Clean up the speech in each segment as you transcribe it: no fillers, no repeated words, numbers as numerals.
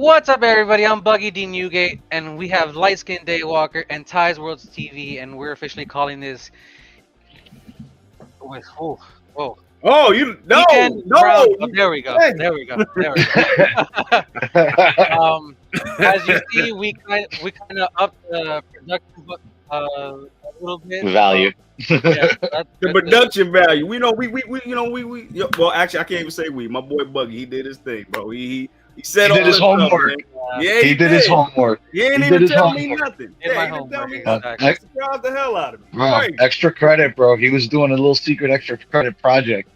What's up, everybody? I'm Buggy D Newgate, and we have Light Skin Daywalker and Ty's Worlds TV, and we're officially calling this. Wait, whoa. Oh, you no, Weekend no. Roundup. Oh, there we go. Hey. There we go. There we go. As you see, we kind of upped the production a little bit. Value. Yeah, The production value. We know well, actually, I can't even say we. My boy Buggy, he did his thing, bro. He said He did his homework. Yeah, he did his homework. He ain't He even did his tell me homework. nothing. Did my He didn't tell homework, me exactly. nothing. Surprised the hell out of me. Bro, Right. extra credit, bro. He was doing a little secret extra credit project.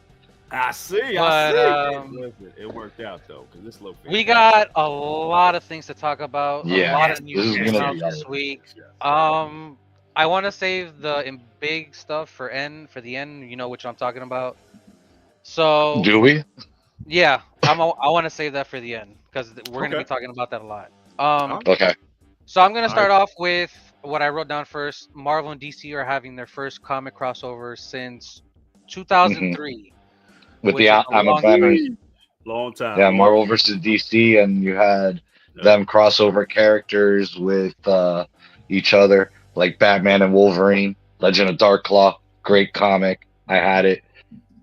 I see. But, Listen, it worked out though, because this little. We got a lot of things to talk about. Yeah, a lot this of news is came gonna out be this a- week. I want to save the big stuff for the end. You know which I'm talking about. So Do we? yeah, I want to save that for the end because we're gonna be Okay. talking about that a lot. Okay. So I'm gonna start Alright. off with what I wrote down first. Marvel and DC are having their first comic crossover since 2003. With Which the is a long Batman. Long time. Yeah, Marvel versus DC, and you had them crossover characters with each other, like Batman and Wolverine, Legend of Darkclaw, great comic. I had it.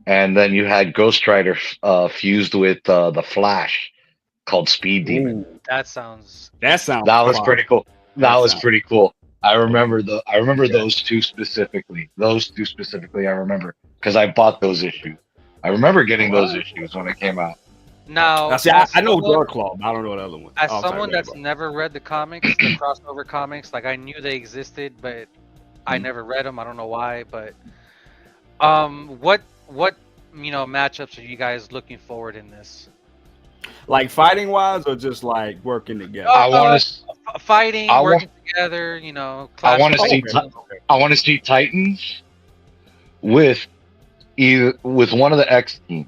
And then you had Ghost Rider fused with the Flash, called Speed Demon. Ooh, That sounds. that sounds. That was fire. pretty cool. That was sounds- pretty cool. I remember Yeah. those two specifically. Those two specifically, I remember because I bought those issues. I remember getting those issues when it came out. Now, Now, see, as I know someone- Darkclaw, but I don't know the other one. As Oh, I'm sorry, someone go ahead, that's never read the comics, the crossover comics, like I knew they existed, but I never read them. I don't know why, but what matchups are you guys looking forward in this? like fighting wise, or just like working together. I want to. Fighting, I working want- together, I want to clashing. see. I want to see Titans with one of the X teams.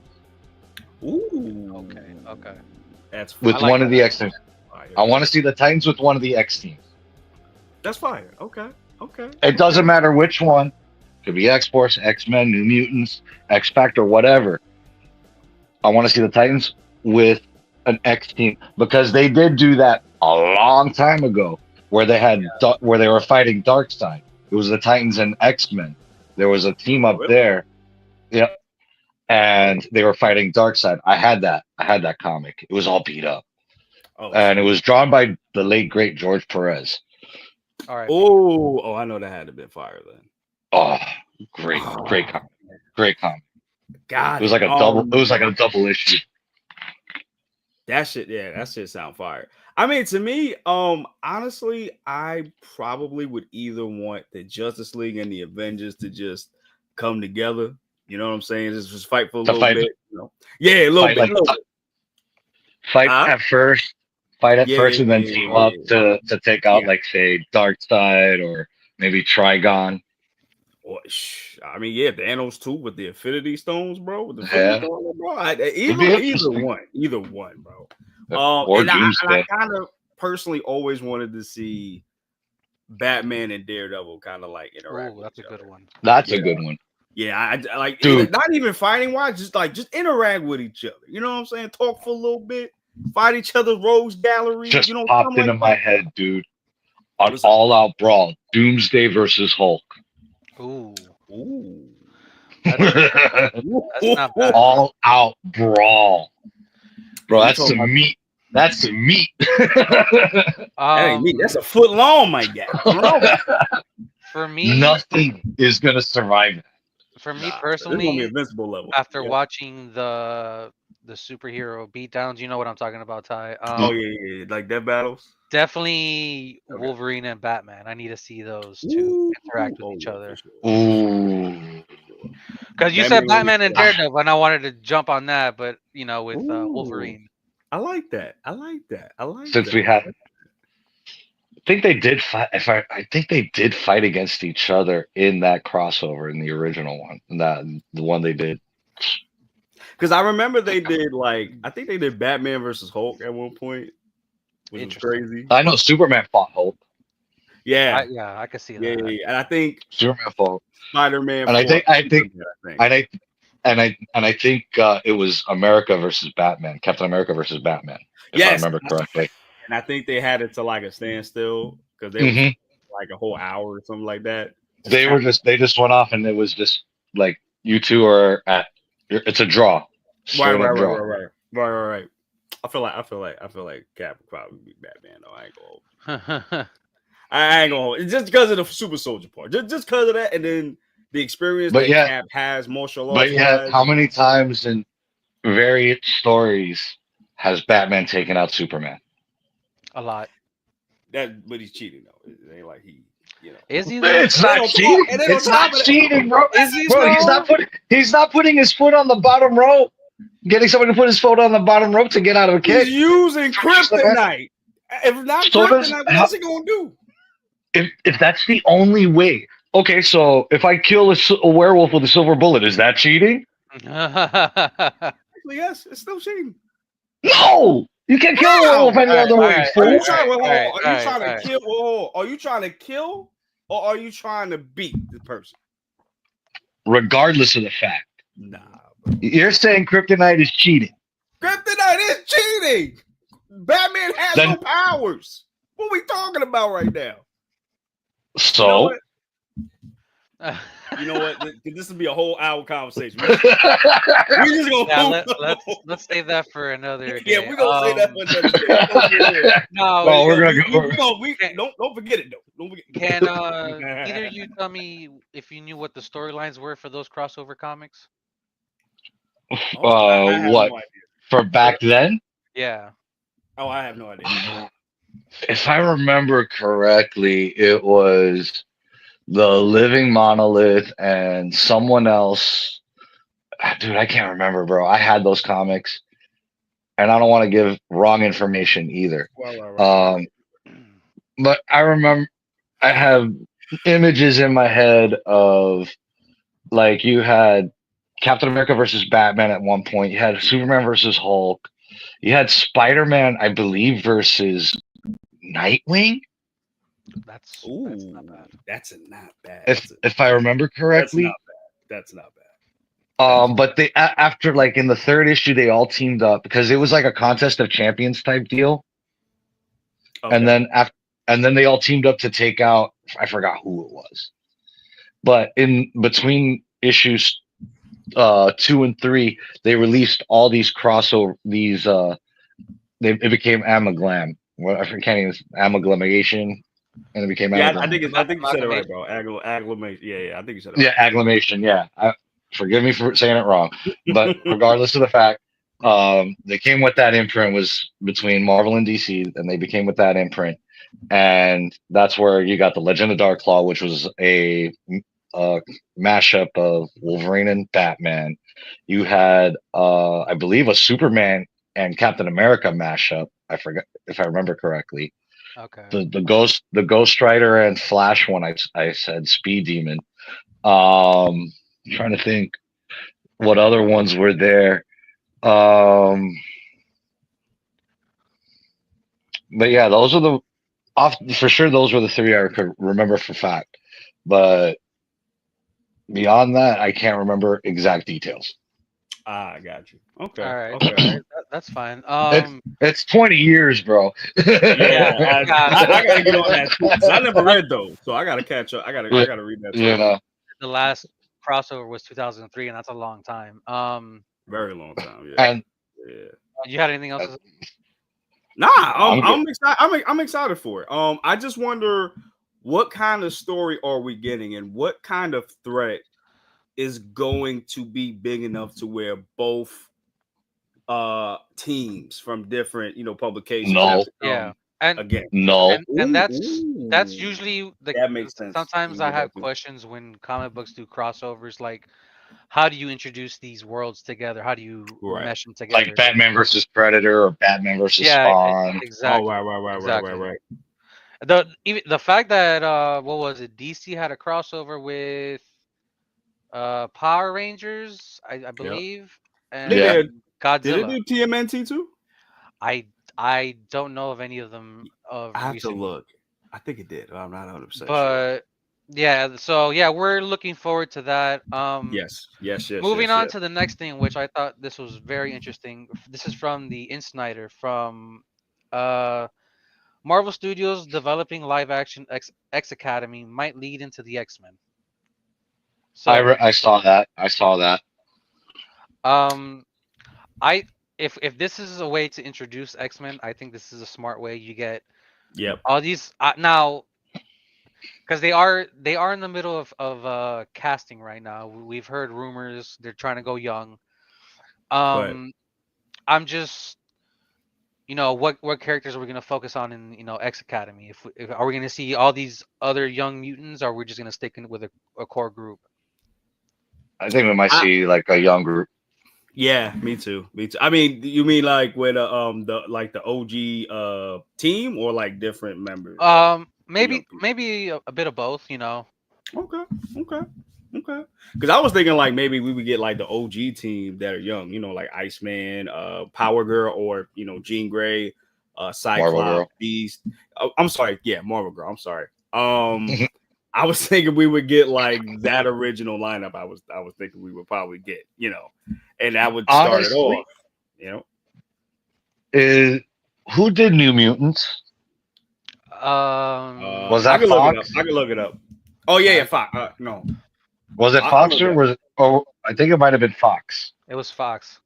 Ooh. Okay. That's With I like one of the that. X teams. fire. I want to see the Titans with one of the X teams. That's fire. Okay. It doesn't matter which one. Could be X Force, X Men, New Mutants, X Factor, whatever. I want to see the Titans with an X team because they did do that a long time ago, where they had where they were fighting Darkseid. It was the Titans and X Men. There was a team up Really? there, yeah, and they were fighting Darkseid. I had that comic. It was all beat up, Oh, and it was drawn by the late great George Perez. All right. Oh, I know that had to be fire then. Oh, great comic, great comic. God, It was like a double. It was like a double issue. That shit sound fire. I mean, to me, honestly, I probably would either want the Justice League and the Avengers to just come together. You know what I'm saying? Just fight for a little bit. You know? Yeah, a little bit. Fight Huh? at first. Fight at first, and then team up to take out, like, say, Darkseid or maybe Trigon. Or, I mean, yeah, Thanos too with the Infinity Stones, bro. With the Yeah. Infinity Stones, bro. Either one, bro. Or and I Doomsday. kind of personally always wanted to see Batman and Daredevil kind of like interact. Ooh, that's a good one. That's a good one. Yeah, I like, Dude. not even fighting wise, just interact with each other. You know what I'm saying? Talk for a little bit, fight each other, Rose Gallery. Just you know, popped something into like my that. head, dude. An What's up? all-out brawl. Doomsday versus Hulk. Ooh, Ooh. that's not bad. All-out brawl. Bro, You that's talking some about- meat. That's some meat. That ain't me. That's a foot long, my guy. For me. Nothing is gonna survive it. For me This is gonna be personally, invincible level. after Yeah. watching the superhero beatdowns, you know what I'm talking about, Ty. Oh yeah, like death battles. Definitely Okay. Wolverine and Batman. I need to see those two interact with each other. Ooh. Because you said Batman and Daredevil, and I wanted to jump on that, but with Wolverine. I like that. Since we had, I think they did fight. I think they did fight against each other in that crossover in the original one. The one they did. because I remember they did I think they did Batman versus Hulk at one point, which was Interesting. crazy. I know Superman fought Hulk. Yeah, I could see yeah, that. yeah. And I think Superman fought, Spider-Man. and I think, fought- and I think it was America versus Batman, Captain America versus Batman, if I remember correctly. and I think they had it to like a standstill because they was Hmm. like a whole hour or something like that. Just They just went off, and it was just like you two are at. It's a draw, right, straight right, up right, draw. right, right, right, right, right. I feel like Cap would probably be Batman. Though I ain't gonna. I ain't gonna. It's just because of the super soldier part. Just because of that, and then the experience But that yeah, Cap has martial but arts yet, wise. how many times in various stories has Batman taken out Superman? A lot. That, but he's cheating though. It ain't like he, you know. Is he though? It's not cheating. And then on It's not top of that, cheating, bro. Is he Bro, though? he's not putting his foot on the bottom rope. Getting someone to put his foot on the bottom rope to get out of a he's kick. using kryptonite. If not So does kryptonite, what else he gonna do? if that's the only way. Okay, so if I kill a werewolf with a silver bullet, is that cheating? Actually, yes, it's still cheating. No, you can't kill a Wow. werewolf any other way, Are you fool. trying? Well, hold on. Are you trying all to right. kill? Are you trying to kill, or are you trying to beat the person? Regardless of the fact, Nah, bro. you're saying kryptonite is cheating. Kryptonite is cheating. Batman has Then no powers. What are we talking about right now? You know so. what? You know what? This will be a whole hour conversation. We just gonna Yeah, move let's save that for another day. Yeah, we're gonna say that for another day. No, Well, we're gonna We don't forget it though. Don't forget. can either you tell me if you knew what the storylines were for those crossover comics? I have what no idea. for back then? Yeah. Oh, I have no idea. If I remember correctly, it was the Living Monolith and someone else. Dude, I can't remember, bro. I had those comics, and I don't want to give wrong information either. Right. But I remember I have images in my head of like you had Captain America versus Batman at one point. You had Superman versus Hulk. You had Spider Man, I believe, versus Nightwing. That's not bad. That's not bad. If I remember correctly. That's not bad. But they after like in the third issue, they all teamed up because it was like a contest of champions type deal. Okay. And then they all teamed up to take out. I forgot who it was. But in between issues 2 and 3, they released all these crossover. It became Amaglam. What I can't even amalgamation, and it became Yeah, Amaglam. I think you said it right, bro. Agglamation. Yeah, I think you said it right. Yeah, agglamation. Yeah, forgive me for saying it wrong, but regardless of the fact, they came with that imprint was between Marvel and DC, and they became with that imprint, and that's where you got the Legend of Darkclaw, which was a mashup of Wolverine and Batman. You had, I believe, a Superman and Captain America mashup. I forgot if I remember correctly. Okay. The Ghost Rider and Flash one. I said Speed Demon. Trying to think what other ones were there. But yeah, those are the for sure. Those were the 3 I could remember for fact. But beyond that, I can't remember exact details. I got you. Okay. All right. Okay. All right. That's fine. It's 20 years, bro. Yeah, I gotta get on that too. 'Cause I never read those, so I gotta catch up. I gotta read that too. You know, the last crossover was 2003, and that's a long time. Very long time. Yeah. and Yeah. You had anything else? Nah, I'm I'm excited. I'm excited for it. I just wonder what kind of story are we getting, and what kind of threat is going to be big enough to where both teams from different publications have to come Yeah. And again. no. and that's usually That makes sense. sometimes I have questions when comic books do crossovers, like how do you introduce these worlds together? How do you mesh them together? Like Batman versus Predator or Batman versus Spawn. Exactly. Right. The fact that what was it? DC had a crossover with Power Rangers, I believe, and Godzilla. Did it do TMNT too? I don't know of any of them. I have to look. I think it did. I'm not 100% sure. But yeah, so yeah, we're looking forward to that. Yes. Moving on to the next thing, which I thought this was very interesting. This is from the Insnider from Marvel Studios developing live action X Academy might lead into the X-Men. So, I saw that. I saw that. um, I if this is a way to introduce X-Men, I think this is a smart way. You get Yep. all these now because they are in the middle of casting right now. We've heard rumors they're trying to go young. But Um, I'm just what characters are we going to focus on in X Academy? If are we going to see all these other young mutants, or are we just going to stick in with a core group? I think we might I, see like a young group. yeah, me too. Me too. I mean, you mean like with the OG team or like different members, like the young people? Maybe a bit of both. Okay, okay, okay. Because I was thinking like maybe we would get like the OG team that are young, like Iceman, Power Girl, or Jean Grey, Marvel Cyclops, girl. Beast. Oh, I'm sorry, yeah, Marvel Girl. I'm sorry. I was thinking we would get like that original lineup. I was thinking we would probably get, and that would start it Honestly, off, you know. is who did New Mutants? Was I that can look it up. Fox? I can look it up. Oh yeah, I, yeah, Fox. No, Was it I'll Fox look it or up. was it? Oh, I think it might have been Fox. it was Fox,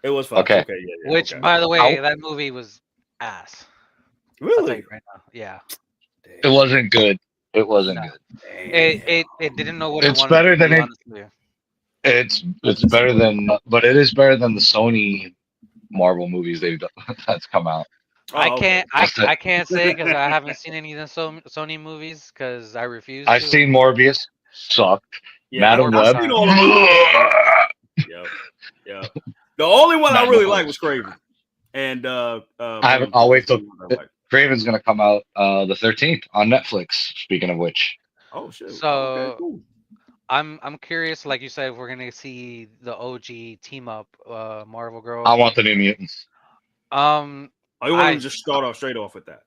It was Fox. Okay. Okay, yeah, yeah, which okay. by the I, way, that movie was ass. I'll tell you Really? right now. Yeah, it Damn. wasn't good. It wasn't no, good. Damn. it didn't know what it It's wanted to better than be. it. Honestly, It's better than, but it is better than the Sony Marvel movies they've done, that's come out. I Oh, okay. can't I, Just that I can't say because I haven't seen any of the Sony movies because I refuse I've to. seen Morbius, sucked. Yeah, Madam Morbius I've Web. seen sucked. all of them. Yep, yep, yep. The only one I Madam really Web liked was was good. Craven, and I haven't. Venom I'll too. wait That's the till only one I like. Craven's gonna come out the 13th on Netflix. Speaking of which, Oh shoot. Okay, So cool. I'm curious, like you said, if we're gonna see the OG team up, Marvel I Girl. want the New Mutants. Um, Oh, you want them to I just start off straight off with that?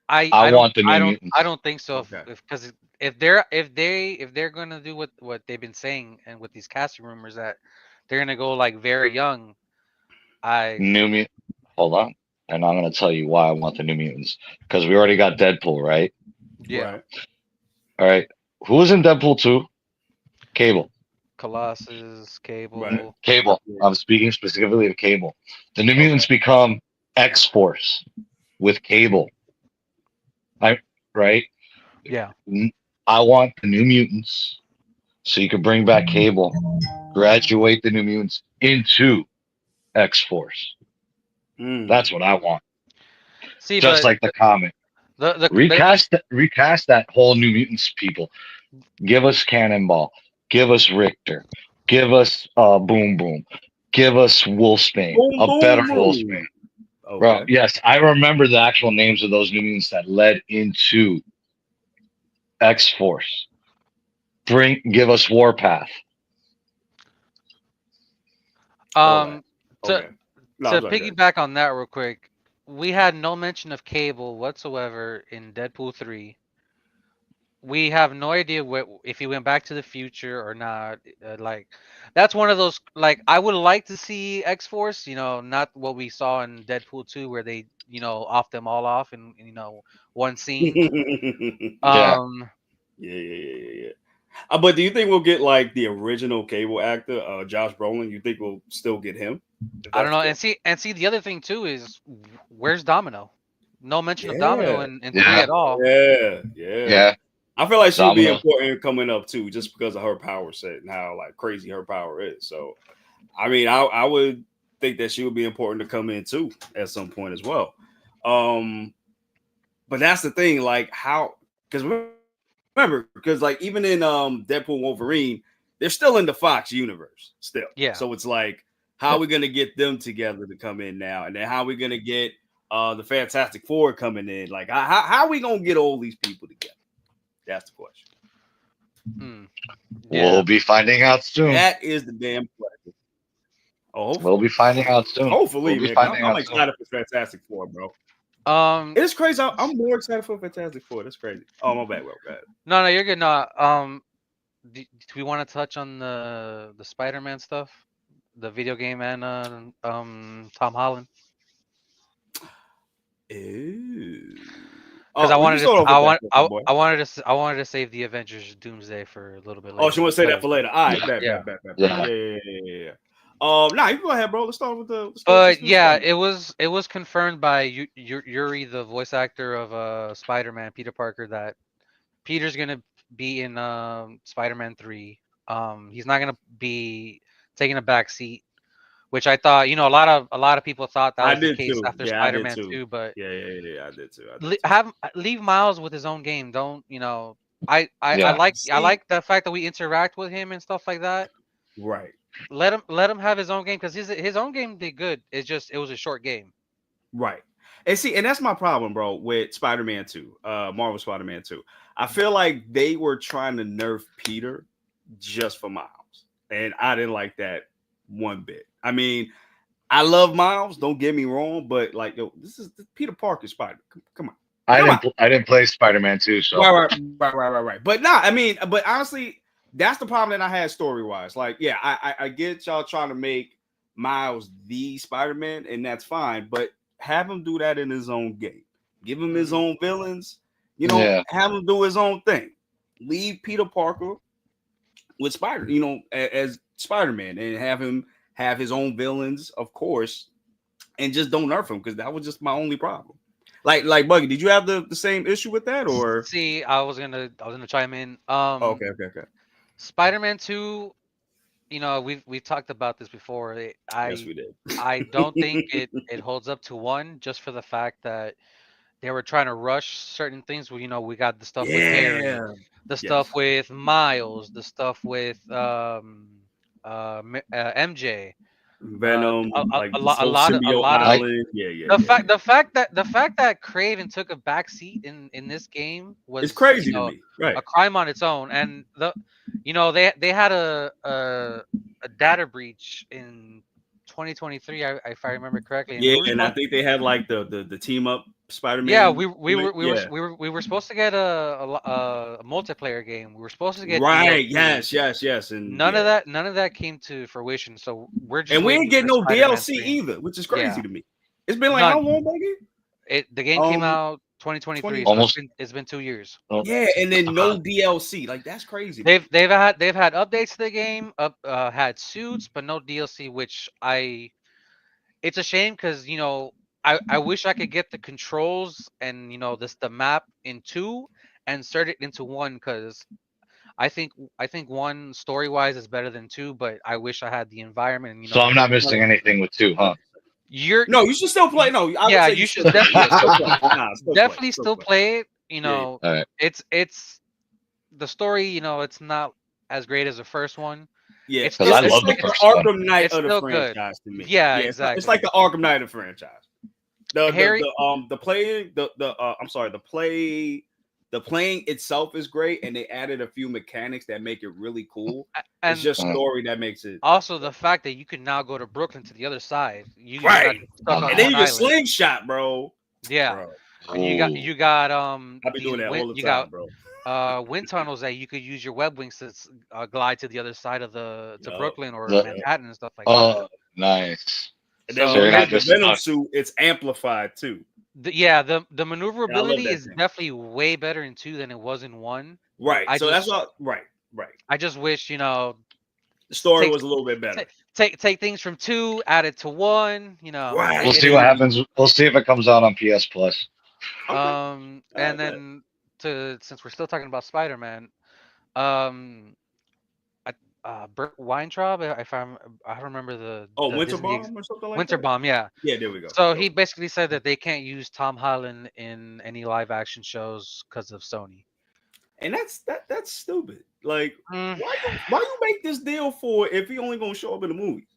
I I I don't want the I New don't I Mutants. don't think so. Okay. If because if they're gonna do what they've been saying and with these casting rumors that they're gonna go like very young, I New Mut. Hold on, and I'm gonna tell you why I want the New Mutants because we already got Deadpool, right? yeah, Right. All right. Who was in Deadpool 2? Cable. Colossus, Right. Cable. Cable. Yeah. I'm speaking specifically of Cable. The New Okay. Mutants become X Force with Cable. I right. Yeah. I want the New Mutants so you can bring back Cable, graduate the New Mutants into X Force. That's Mm. what I want. See, Just but like the comic. the Recast that whole New Mutants people. Give us Cannonball. Give us Richter. Give us Boom Boom. Give us Wolfsbane. Boom, A better boom, Wolfsbane. boom. Bro, Okay. yes, I remember the actual names of those New Mutants that led into X Force. Give us Warpath. All that. um to Okay. No, I'm to sorry, guys. piggyback on that real quick, we had no mention of Cable whatsoever in Deadpool 3. We have no idea what if he went back to the future or not. Like, that's one of those. Like, I would like to see X Force. Not what we saw in Deadpool 2, where they off them all off in one scene. Yeah. Um, Yeah, yeah, yeah, yeah, yeah. But do you think we'll get like the original Cable actor, Josh Brolin? You think we'll still get him? If I don't that's know. the And case. see the other thing too is where's Domino? No mention of Domino Yeah, in three Yeah. at all. yeah, yeah. Yeah. I feel like she'll be Domino. important coming up too, just because of her power set and how like crazy her power is. So, I mean, I would think that she would be important to come in too at some point as well. Um, but that's the thing, like how because remember, because like even in Deadpool and Wolverine, they're still in the Fox universe still. Yeah. So it's like, how are we gonna get them together to come in now? And then how are we gonna get the Fantastic Four coming in? Like how are we gonna get all these people together? That's the question. Hmm. We'll Yeah. be finding out soon. That is the damn question. Oh, We'll hopefully. be finding out soon. We'll Hopefully, be man. 'Cause finding I'm out soon. excited for Fantastic Four, bro. Um. It's crazy. I'm more excited for Fantastic Four. That's crazy. Oh, my bad, bro. Go ahead. No, no, you're good. No. Do we want to touch on the Spider-Man stuff, the video game, and Tom Holland? Ew. Because I We can wanted start to, off with that, boy. I wanted to save the Avengers Doomsday for a little bit Oh, later. she want to say that for later. All right, Yeah. bet. Yeah. Yeah. Nah, you go ahead, bro. Let's start with But the yeah, Spider-Man. it was confirmed by Yuri, the voice actor of Spider-Man, Peter Parker, that Peter's gonna be in Spider-Man 3. He's not gonna be taking a back seat, which I thought, a lot of people thought that I was the did case too. after Yeah, I did Spider-Man too. 2, but Yeah. I did too. leave Miles with his own game. Don't, I Yeah. See, like the fact that we interact with him and stuff like that. right. Let him have his own game, because his own game did good. It was a short game. Right. And see, and that's my problem, bro, with Spider-Man 2, Marvel Spider-Man 2. I feel like they were trying to nerf Peter just for Miles. And I didn't like that one bit. I mean, I love Miles, don't get me wrong, but like, yo, this is Peter Parker Spider. Come on. I didn't play Spider-Man 2, so Right. But nah, I mean, but honestly, that's the problem that I had story-wise. Like, yeah, I get y'all trying to make Miles the Spider-Man, and that's fine, but have him do that in his own game. Give him his own villains, yeah. have him do his own thing. Leave Peter Parker with as Spider-Man, and have him have his own villains, of course, and just don't nerf him, because that was just my only problem. Like Buggy, did you have the same issue with that, or See, I was gonna chime in. okay. Spider-Man 2, we've talked about this before. Yes, we did. I don't think it holds up to one, just for the fact that they were trying to rush certain things. We got the stuff with Harry, Yeah. the stuff Yes. with Miles, the stuff with MJ. Venom, like this A whole lot of symbiote I island. Yeah. the fact that Craven took a back seat in this game It's was, crazy to me. Right. a crime on its own. And they had a data breach in 2023, if I remember correctly, and Yeah, and I think they had like the team up yeah, Spider-Man. Yeah. we were supposed to get a multiplayer game. We were supposed to get Right. DLC. Yes. And yeah. None of that came to fruition. So we're just And we waiting ain't getting for no Spider-Man DLC 3. either, which is Yeah, crazy to me. It's been like how none. long, Buggy? The game came 20 out 2023, so almost it's been 2 years. Yeah, and then no DLC. Like that's crazy to me. They've had updates to the game, had suits, but no DLC. Which it's a shame, because I wish I could get the controls and the map in two and insert it into one, because I think one story wise is better than two, but I wish I had the environment. so I'm not missing anything with 2, huh? You're No, you should still play. No, I would yeah, say you still should play. Yeah, still play. All Nah, still definitely play. still play it. Yeah. right. It's the story. It's not as great as the first one. Yeah, It's Because still I it's love the like it's, the first one. Arkham Knight it's of the still good. franchise to me. Yeah, Yeah, it's exactly. like the Arkham Knight of the franchise. Harry, The playing itself is great, and they added a few mechanics that make it really cool. It's and just story that makes it also the fact that you can now go to Brooklyn to the other side. You're right. not stuck on And then one you can island. slingshot, bro. Yeah, Bro, you got I be these doing that all the you time, got bro. wind tunnels that you could use your web wings to glide to the other side of to Yup. Brooklyn or The- Manhattan and stuff like that. Oh, nice. And then So So when you're you not get the just Venom stuck. suit, it's amplified too. the And I love maneuverability that is thing. definitely way better in two than it was in one. Right. I So that's just all right. I just wish The story take was a little bit better. take things from two, add it to one. Right. We'll It see is. what happens. We'll see if it comes out on PS Plus. Okay. And Bet. then since we're still talking about Spider-Man, um, I, Burt Weintraub, if I don't remember Oh, the Winter his the Bomb or something like Winter that? Bomb, yeah. Yeah, there we go. So he basically said that they can't use Tom Holland in any live action shows because of Sony. And that's stupid. Like, Mm, why you make this deal for if he only gonna show up in the movie?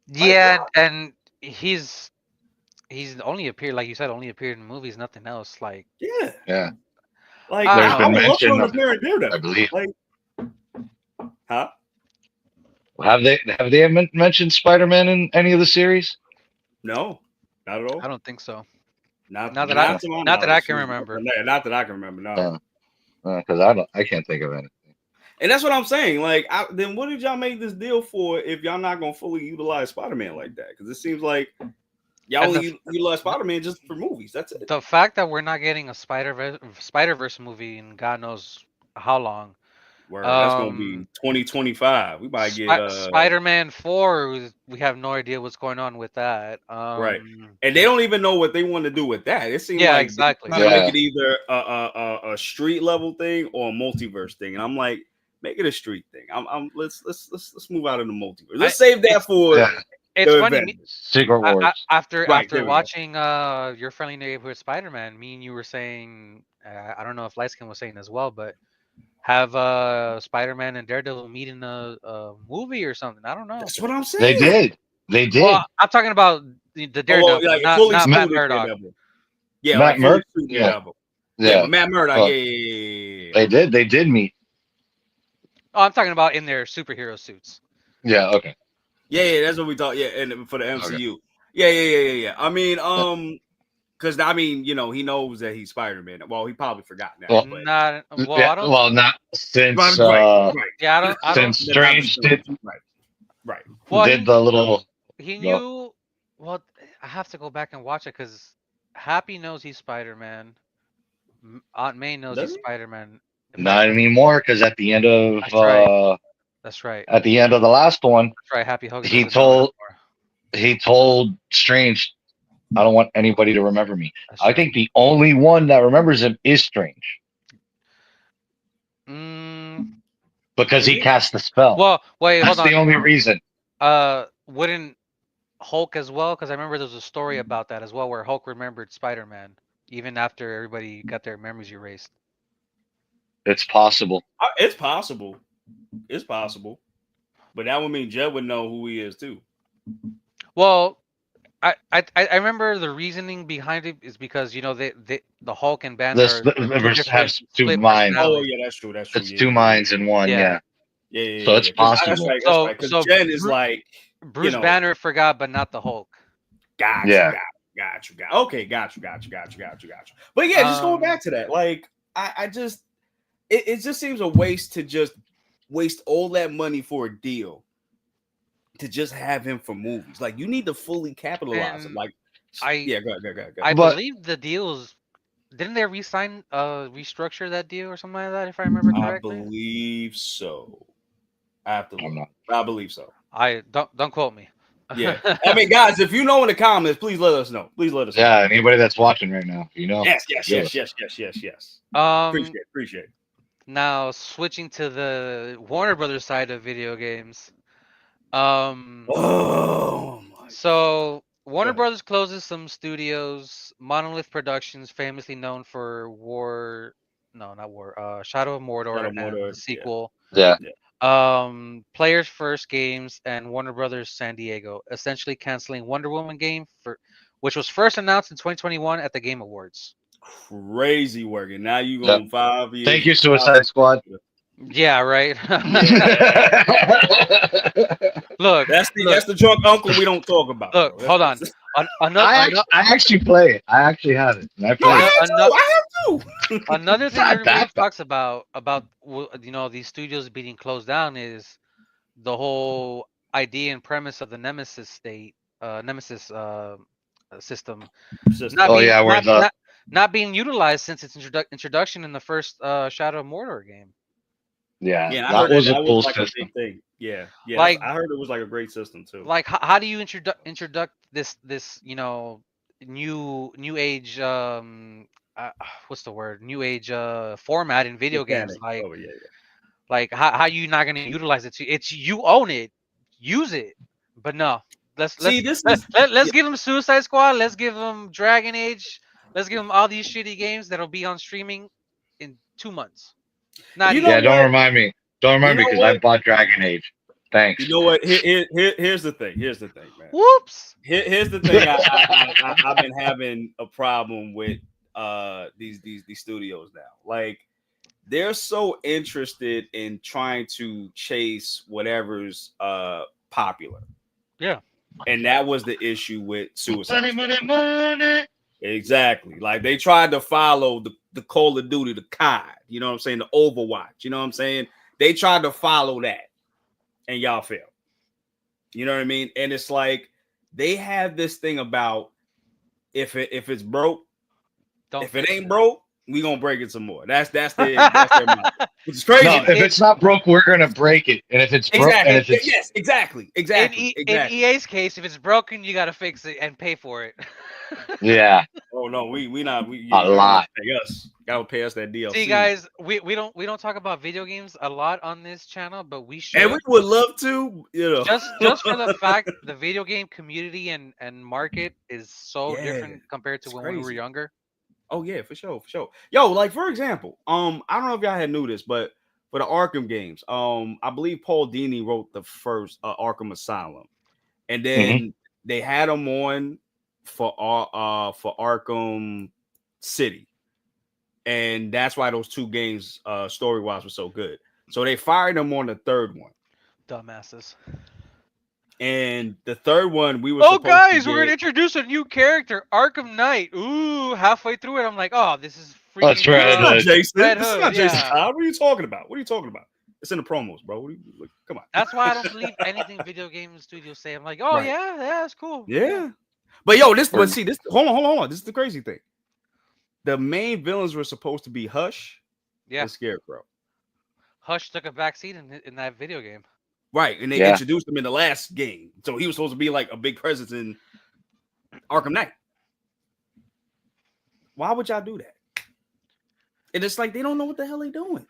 yeah, and he's only appeared, like you said, only appeared in movies, nothing else. Like, Yeah. Yeah, Like I there's don't I know. been would love for him mention to of, appear in I Daredevil. believe. Like, huh? Have they mentioned Spider-Man in any of the series? No, not at I all. don't think so. Not Not that not to my not that I knowledge. can remember. Not that I can remember. No. Because I can't think of anything. And that's what I'm saying. Like, then what did y'all make this deal for if y'all not gonna fully utilize Spider-Man like that? Because it seems like And you love Spider-Man just for movies. That's it. the fact that we're not getting a Spider-Verse movie in God knows how long. Word, that's gonna be 2025. We might get Spider-Man 4, we have no idea what's going on with that. right, and they don't even know what they want to do with that. It seems Yeah, like exactly. they're trying to make it either a street level thing or a multiverse thing, and I'm like, make it a street thing. Let's move out of the multiverse. Let's save that for it's the funny. event. Secret Wars. After Right, there we go. watching Your Friendly Neighborhood Spider-Man, me and you were saying, I don't know if Lightskin was saying as well, but have Spider-Man and Daredevil meet in a movie or something. I don't know. That's what I'm saying. They did. Well, I'm talking about the Daredevil, like not fully Matt suited Murdock. Daredevil. Yeah, Matt like fully Murdock. suited Yeah. Daredevil. Yeah, but Matt Murdock. Well, yeah. They did. They did meet. Oh, I'm talking about in their superhero suits. Yeah. Okay. Yeah, that's what we thought. Yeah, and for the MCU. Okay. Yeah. I mean, because he knows that he's Spider-Man. Well, he probably forgot now. Well, but... I don't. Well, not since. Right. Yeah, I don't. Since Strange did. Right. Well, did the little. He knew. Well, I have to go back and watch it because Happy knows he's Spider-Man. Aunt May knows he's Spider-Man. Not anymore, because at the end of that's right. At the end of the last one, that's right. Happy Hogan. He told Strange, "I don't want anybody to remember me." I think the only one that remembers him is Strange. Because he cast the spell. Well, wait, that's hold on. the only reason. Wouldn't Hulk as well? Because I remember there was a story about that as well, where Hulk remembered Spider-Man even after everybody got their memories erased. It's possible. It's possible. But that would mean Jed would know who he is too. Well, I remember the reasoning behind it is because the Hulk and Banner have two minds. Oh yeah, that's true. It's two minds in one. Yeah. So it's possible. That's right. Because Jen is like Bruce Banner forgot, but not the Hulk. Got you. Okay, got you. But yeah, just going back to that, like I just it just seems a waste to just waste all that money for a deal to just have him for movies. Like you need to fully capitalize it. Like go ahead. I believe the deals didn't they restructure that deal or something like that, if I remember correctly? I believe so. I believe so. I don't quote me. Yeah, I mean, guys, if you know in the comments, please let us know. Yeah, anybody that's watching right now, Yes. Appreciate it. Now switching to the Warner Brothers side of video games. So Warner Brothers closes some studios. Monolith Productions, famously known for Shadow of Mordor and the sequel. Yeah. Players First Games and Warner Brothers San Diego, essentially canceling Wonder Woman game which was first announced in 2021 at the Game Awards. Crazy working. Now you going 5 years. Thank you, Suicide Squad. Yeah, right. Look, that's the drunk uncle we don't talk about. Look, hold on. I actually play it. I actually have it. I have too. Another thing everybody talks about these studios being closed down is the whole idea and premise of the Nemesis system. Not being utilized since its introduction in the first Shadow of Mordor game. Yeah, that was a cool system. Thing. Yeah, like I heard it was like a great system too. Like, how do you introduce this new age what's the word? New age format in video games? Like, like how you not going to utilize it? It's you own it, use it, but no. Let's give them Suicide Squad. Let's give them Dragon Age. Let's give them all these shitty games that'll be on streaming in 2 months. Don't remind me. Don't remind me because I bought Dragon Age. Thanks. You know what? Here's the thing. Man. Whoops. Here's the thing. I've been having a problem with these studios now. Like they're so interested in trying to chase whatever's popular. Yeah. And that was the issue with Suicide Squad. Money. Exactly. Like they tried to follow the Call of Duty, the COD, you know what I'm saying? The Overwatch, you know what I'm saying? They tried to follow that and y'all failed. You know what I mean? And it's like they have this thing about if it's broke, Don't if it fix ain't it. broke, we gonna break it some more. That's their motto. Which is crazy. No, if It it's not broke, we're gonna break it. And if it's broke, and Exactly. if it's Yes. Exactly. Exactly. in Exactly. EA's case, if it's broken, you gotta fix it and pay for it. yeah, Oh no, we not. a Y'all gonna have lot. to pay us. Y'all pay us that See, DLC, guys, we don't talk about video games a lot on this channel, but we and we should. would love to. Just for the fact the video game community and market is so Yeah, different compared to it's when we were crazy. younger. Oh yeah, for sure, for sure. Yo, like for example, I don't know if y'all had knew this, but for the Arkham games, I believe Paul Dini wrote the first Arkham Asylum, and Hmm. then they had him on for Arkham City, and that's why those two games, story wise, were so good. So they fired him on the third one, Dumbasses. and the third one we were Oh, supposed to guys, we're gonna get. introduce a new character, Arkham Knight. Ooh, halfway through it, I'm like, oh, this is That's freaking This is Red not Hood. Jason. Red This is Hood. not Jason Yeah, Todd. What are you talking about? What are you talking about? It's in the promos, bro. Come on. that's why I don't believe anything video game studios say. I'm like, oh Right. yeah, yeah, that's cool. Yeah, Yeah. But yo, Or see, this, hold on. This is the crazy thing. The main villains were supposed to be Hush yeah. and Scarecrow. Hush took a backseat in that video game. Right. And they yeah, introduced him in the last game. So he was supposed to be like a big presence in Arkham Knight. Why would y'all do that? And it's like they don't know what the hell they doing.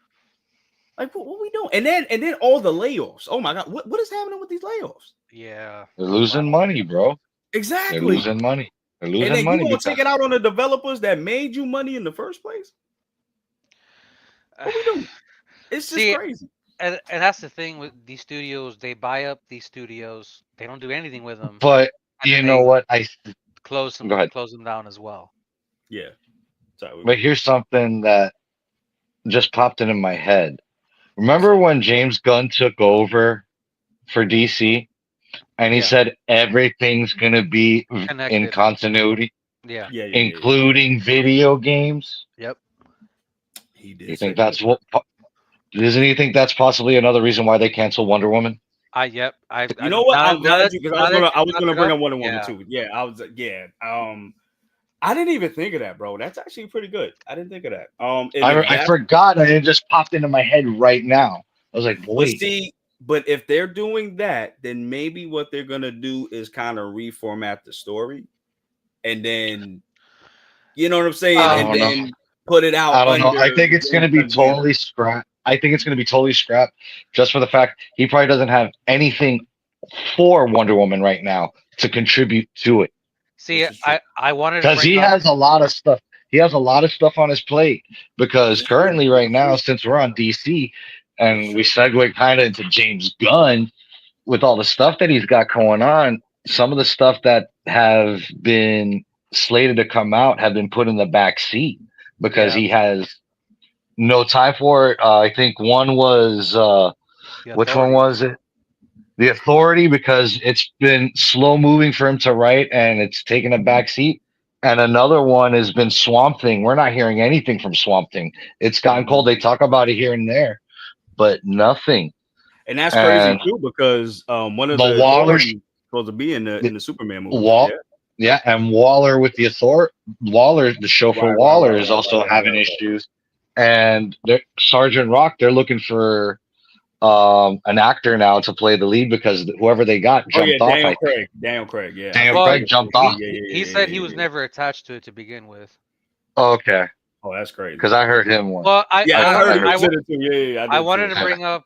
Like, what we doing? And then all the layoffs. Oh my god, what is happening with these layoffs? Yeah, they're a lot. losing money, bro. They're Exactly. losing money. They're And losing then you money gonna because take it out on the developers that made you money in the first place? What we doing? It's just See, crazy. and that's the thing with these studios. They buy up these studios. They don't do anything with them, but and you then know they what? Go ahead. close them down as well. Yeah. Sorry. But here's something that just popped into my head. Remember when James Gunn took over for DC and he Yeah, said everything's gonna be in connected. continuity, Yeah. Yeah. including video games? Yep. He You did say think that. that's what? Doesn't he think that's possibly another reason why they canceled Wonder Woman? Yep. You know what? I'm Now glad that you, because now that I you was brought gonna it bring up, up Wonder Woman yeah. too. Yeah, I was. Yeah. I didn't even think of that, bro. That's actually pretty good. I didn't think of that. And if I that, forgot, and it just popped into my head right now. I was like, but wait, see, but if they're doing that, then maybe what they're gonna do is kind of reformat the story, and then you know what I'm saying, I and don't know. Um. then put it out I don't know. under I think it's going James to be Gunn's banner. totally scrapped. I think it's going to be totally scrapped just for the fact he probably doesn't have anything for Wonder Woman right now to contribute to it See, This is true. I wanted to because bring he up. has a lot of stuff. He has a lot of stuff on his plate This because is true. currently, This right is now, true. since we're on DC This is and we true. segue kind of into James Gunn with all the stuff that he's got going on, some of the stuff that have been slated to come out have been put in the back seat because Yeah, he has no time for it. I think one was the which one authority. was it? The Authority because it's been slow moving for him to write and it's taken a back seat. And another one has been Swamp Thing. We're not hearing anything from Swamp Thing. It's gotten cold. They talk about it here and there, but nothing. And that's crazy And too, because one of the the Waller, authorities supposed to be in the the Superman movie. Wall, Yeah. yeah, and Waller with the Author Waller, the show for Right, right, Waller right, is right, right, also right, having right, right. issues. And Sergeant Rock, they're looking for an actor now to play the lead because whoever they got Oh yeah, jumped off. I think Daniel Craig. Yeah, I Daniel think Well, he Craig was supposed jumped to be. off. he said he was Yeah. never attached to it to begin with. Okay, Oh, that's crazy. because I heard him one. Well, Yeah, I I heard I he heard. was in it too. I I did wanted too. to Yeah. bring up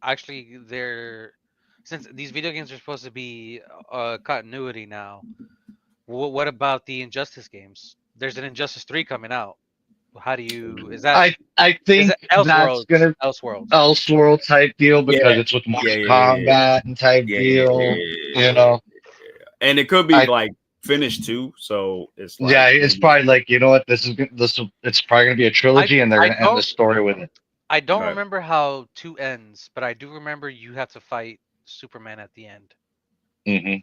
actually they're since these video games are supposed to be continuity now. What about the Injustice games? There's an Injustice 3 coming out. How do you I is think it that's Elseworlds? gonna Elseworlds. Elseworld type deal Yeah, because it's with Mortal yeah. Kombat and type Yeah, yeah, deal. You know, and it could be I like finished too. So it's yeah, like it's maybe. probably like you know what it's probably gonna be a I trilogy and they're I gonna end the don't story with it. I don't Right. remember how 2 ends, but I do remember you have to fight Superman at the end. Hmm.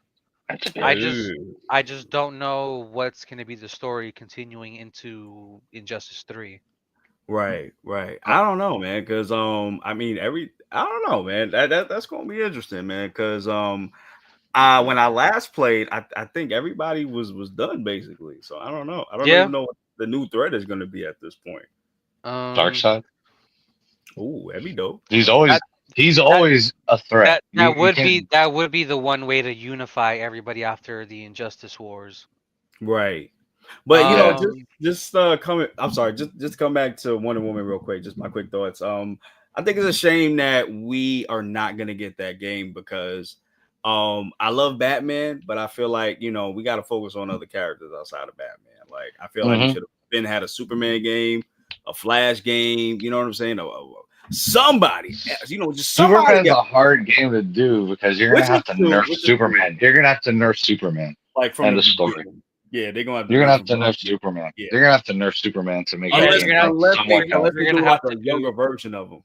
That's I good. just Ooh. I just don't know what's going to be the story continuing into Injustice 3. Right. I don't know, man, because I mean, I don't know, man. That's gonna be interesting, man, because When I last played, I think everybody was done basically. So I don't know. I don't Yeah. even know what the new threat is going to be at this point. Dark Um. side. Oh, that'd be dope. He's always That he's that always a threat. You can't. that would be the one way to unify everybody after the Injustice Wars. Right. But Yeah. just coming. I'm sorry. Just come back to Wonder Woman real quick. Just my quick thoughts. I think it's a shame that we are not gonna get that game because I love Batman, but I feel like we got to focus on other characters outside of Batman. Like I feel like we Hmm. should have been had a Superman game, a Flash game. You know what I'm saying? Somebody, just somebody Superman's else. a hard game to do because you're gonna Which is have to true. nerf Which is true. Superman. You're gonna have to nerf Superman. Like from the End of story. beginning. Yeah, they're gonna have to You're gonna nerf have him to from the nerf beginning. Superman. Yeah. You're gonna have to nerf Superman to make that Yeah, game play somewhat Unless you're they gonna do have like to a do younger version of them.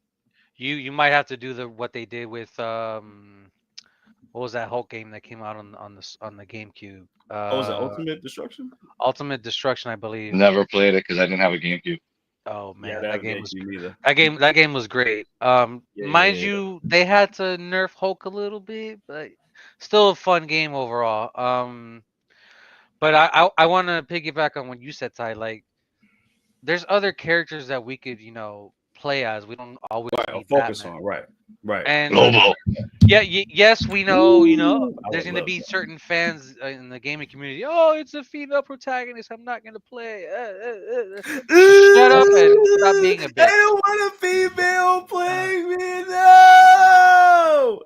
you might have to do the what they did with what was that Hulk game that came out on the GameCube? Oh, was it Ultimate Destruction? Ultimate Destruction, I believe. Never played it because I didn't have a GameCube. Oh Yeah, man, that was GameCube either. that game was great. Mind Yeah. you, they had to nerf Hulk a little bit, but still a fun game overall. But I want to piggyback on what you said, Ty. Like, there's other characters that we could play as. We don't always Right, I'll need focus Batman. on right. And Lobo. yeah, yes, we know. Ooh, I There's would going to love be that. certain fans in the gaming community. Oh, it's a female protagonist. I'm not going to play. Shut up and stop being a I bitch. don't want a female playing me. No.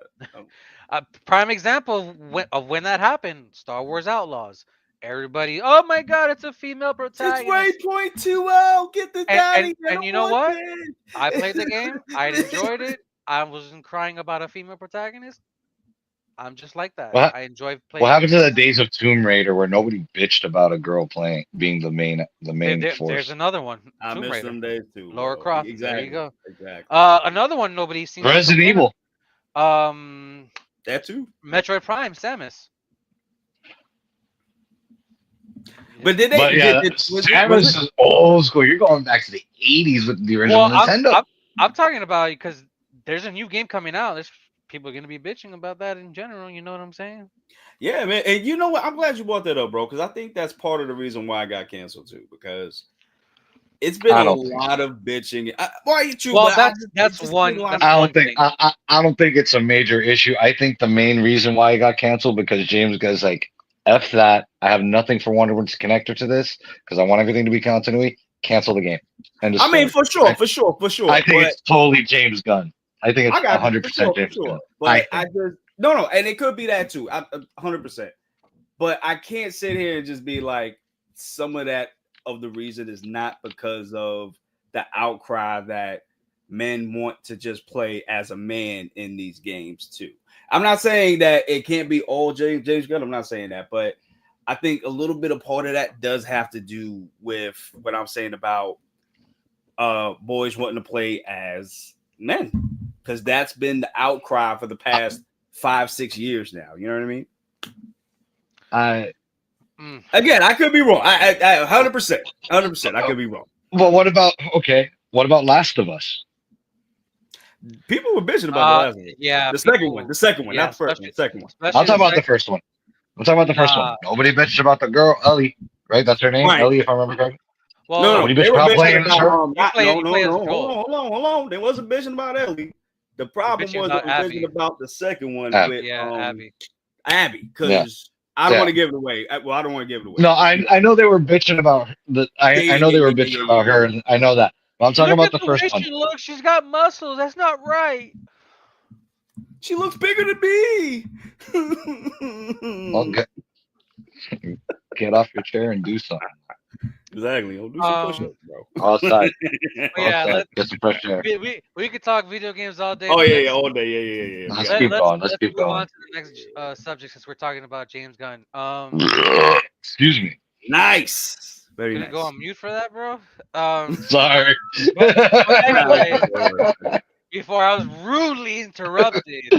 A prime example of when that happened. Star Wars Outlaws. Everybody, oh my God, it's a female It's protagonist. Waypoint 20. Get this out of here. I And don't you know want what? I played the game. I that. enjoyed it. I wasn't crying about a female protagonist. I'm just like that. What I enjoy what playing happened to female the characters. days of Tomb Raider where nobody bitched about a girl playing being the main There's force? another one, I Tomb miss Raider, them days too, Laura bro. Croft. There you Exactly. go. Exactly. Another one nobody seems to Resident complain. Evil. Um, That too. Metroid Prime, Samus. But did they? But yeah, Was Samus it? is old school. You're going back to the '80s with the original Well, Nintendo. I'm talking about because there's a new game coming out. There's people are gonna be bitching about that in general. You know what I'm saying? Yeah, man. And you know what? I'm glad you brought that up, bro, because I think that's part of the reason why I got canceled too. Because it's been I a don't think so. lot of bitching. Why you true? Well, But it's that's just been a one lot that's of. I one don't think thing. I don't think it's a major issue. I think the main reason why it got canceled because James goes like, "F that! I have nothing for Wonder Woman's connector to this because I want everything to be continuity. Cancel the game." End of I mean, story. for sure, for sure, for sure. I think But it's totally James Gunn. I think I it's got you for 100% sure, for James sure. Gunn. I But I think. just no, and it could be that too. 100%. But I can't sit here and just be like, some of that of the reason is not because of the outcry that men want to just play as a man in these games too. I'm not saying that it can't be all James Gunn. I'm not saying that, but I think a little bit of part of that does have to do with what I'm saying about boys wanting to play as men, because that's been the outcry for the past 5-6 years now. You know what I mean? I Again, I could be wrong. I 100%, 100%. I could be wrong. But what about okay? What about Last of Us? People were bitching about the last one. Yeah, The second one, yeah, not the first one, the second one. I'm especially talking the about the second. first one. I'm talking about the first one. Nah, Nobody bitched about the girl Ellie, right? That's her name, Right. Ellie, if I remember correctly. well, No, no, Nobody they bitched were about bitching playing as about her. you no. play as Hold Joel. on, hold on. They wasn't bitching about Ellie. The problem Bitching was they about were bitching Abby. about the second one Abby. with Yeah, Abby. Abby, Yeah, because I don't yeah. want to give it away. Well, I don't want to give it away. No, I know they were bitching about the. I know they were bitching about her, Yeah. and I know that. But I'm talking Look about at the the way first one. she looks. She's got muscles. That's not right. She looks bigger than me. Well, get off your chair and do something Exactly. I'll do some push-ups, bro. outside. But yeah, Outside, get some fresh air. we could talk video games all day, Oh but yeah, all day. Yeah. We Let's got keep that. going. Let's let's keep move going. on to the next subject since we're talking about James Gunn. Excuse me. Nice. Very Gonna go nice. on mute for that, bro. Um, Sorry. but anyway, before I was rudely interrupted,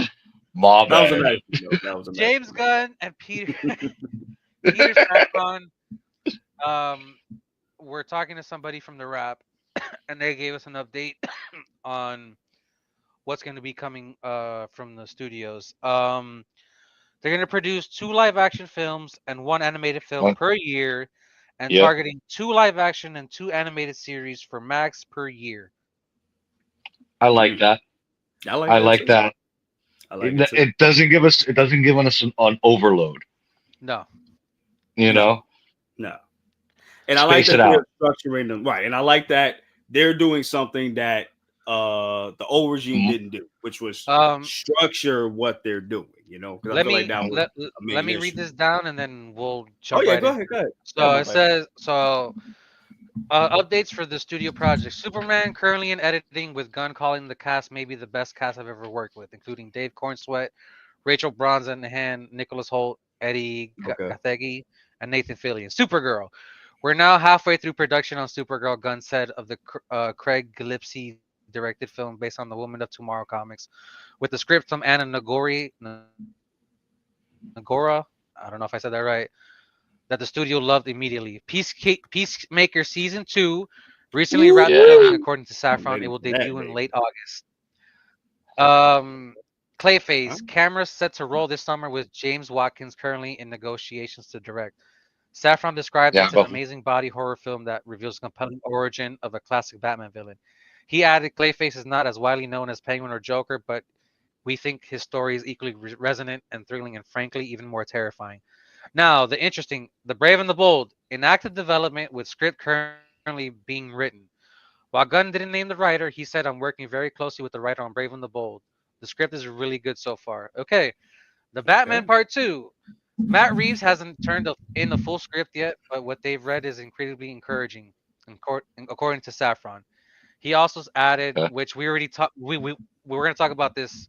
My That was a bad. nice note. That was a nice James note. Gunn and Peter Safran, we're talking to somebody from the rap, and they gave us an update on what's going to be coming from the studios. They're going to produce 2 live-action films and 1 animated film One, per year, and yep, targeting 2 live-action and 2 animated series for max per year. I like Mm, that. I like I that like too. that. I like it It, too. it doesn't give us. It doesn't give us an overload. No. You No, know, no. And I like space it that out. they're structuring them right. And I like that they're doing something that the old regime Mm, didn't do, which was Um, structure what they're doing. Because I let feel like me that was a let main me read issue. this down, and then we'll Oh jump yeah, right go into ahead, it. go ahead. Yeah, So my it bad. says updates for the studio project. Superman currently in editing, with Gunn calling the cast maybe the best cast I've ever worked with, including Dave Cornsweet, Rachel Brosnahan, Nicholas Holt, Eddie Okay. Gathegi, and Nathan Fillion. Supergirl. We're now halfway through production on Supergirl, Gunn said of the Craig Gillespie directed film based on the Woman of Tomorrow comics, with the script from Anna Nagora. I don't know if I said that right. That the studio loved immediately. Peacemaker season 2 recently wrapped yeah, filming, Woo! according to I'm Saffron. It ready will for that, debut in baby. late August. Um, Huh? Clayface camera set to roll this summer with James Watkins currently in negotiations to direct. Saffron described yeah, it's an but amazing body horror film that reveals the compelling origin of a classic Batman villain. He added, Clayface is not as widely known as Penguin or Joker, but we think his story is equally resonant and thrilling, and frankly even more terrifying. Now, The Brave and the Bold, in active development with script currently being written. While Gunn didn't name the writer, he said, I'm working very closely with the writer on Brave and the Bold. The script is really good so far. Okay, The Batman Okay. Part 2. Matt Reeves hasn't turned in a full script yet, but what they've read is incredibly encouraging, according to Saffron. He also added, okay. which we already talked, we were going to talk about this.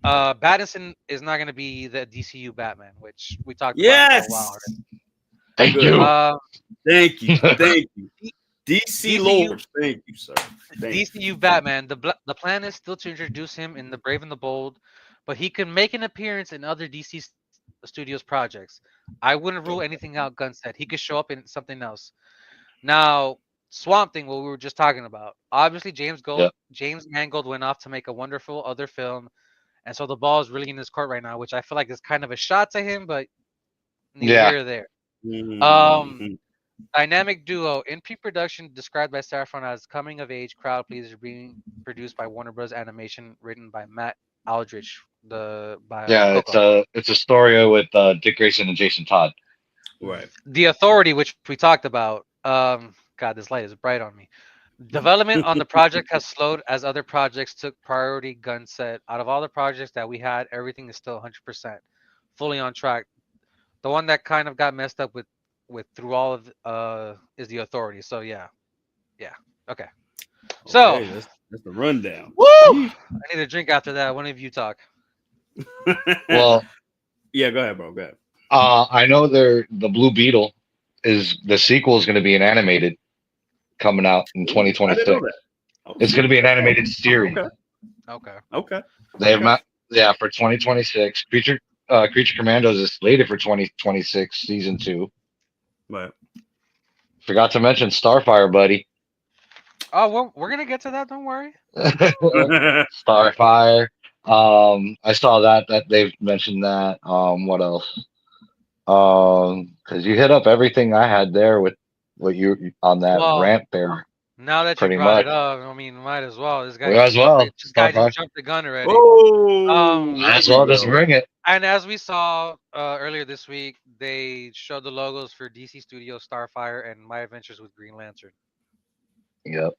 Pattinson is not going to be the DCU Batman, which we talked about for a while Yes. already. Thank Good. you. Thank you. Thank you. DC DCU Lords. Thank you, sir. Thank you. DCU Batman. The plan is still to introduce him in The Brave and the Bold, but he can make an appearance in other DC Studios projects. I wouldn't rule anything out. Gunn said he could show up in something else. Now, Swamp Thing, what we were just talking about. Obviously, Yeah, James Mangold went off to make a wonderful other film, and so the ball is really in his court right now, which I feel like is kind of a shot to him, but neither yeah. here or there. Um, Mhm. Dynamic duo in pre-production, described by Saffron as coming-of-age crowd pleaser, being produced by Warner Bros. Animation, written by Matt Aldrich, the by Yeah, Coco. it's a story with Dick Grayson and Jason Todd. Right. The Authority, which we talked about. God, this light is bright on me. Development on the project has slowed as other projects took priority. Gunn said, out of all the projects that we had, everything is still 100% fully on track. The one that kind of got messed up with through all of is the Authority. So yeah, okay. So Okay, that's the rundown. woo, Sheesh. I need a drink after that. One of you talk. Well, Yeah, go ahead, bro. Go ahead. I know the Blue Beetle is the sequel is going to be an animated coming out in Ooh, I didn't know 2026. that. Oh It's going to shit. be an animated series. Okay. Okay. Okay. They have Okay. not, yeah, for 2026. Creature Commandos is slated for 2026 season 2. But Forgot to mention Starfire, buddy. Oh, well, we're gonna get to that. Don't worry. Starfire. I saw that they've mentioned that. What else? Because you hit up everything I had there with what you on that Well, rant there, now that you pretty brought it much. up, I mean, might as well. We as well. This guy just Starfire. jumped the gun already. oh, Um, here Might as we well just go. bring it. and as we saw earlier this week, they showed the logos for DC Studios, Starfire, and My Adventures with Green Lantern. Yep.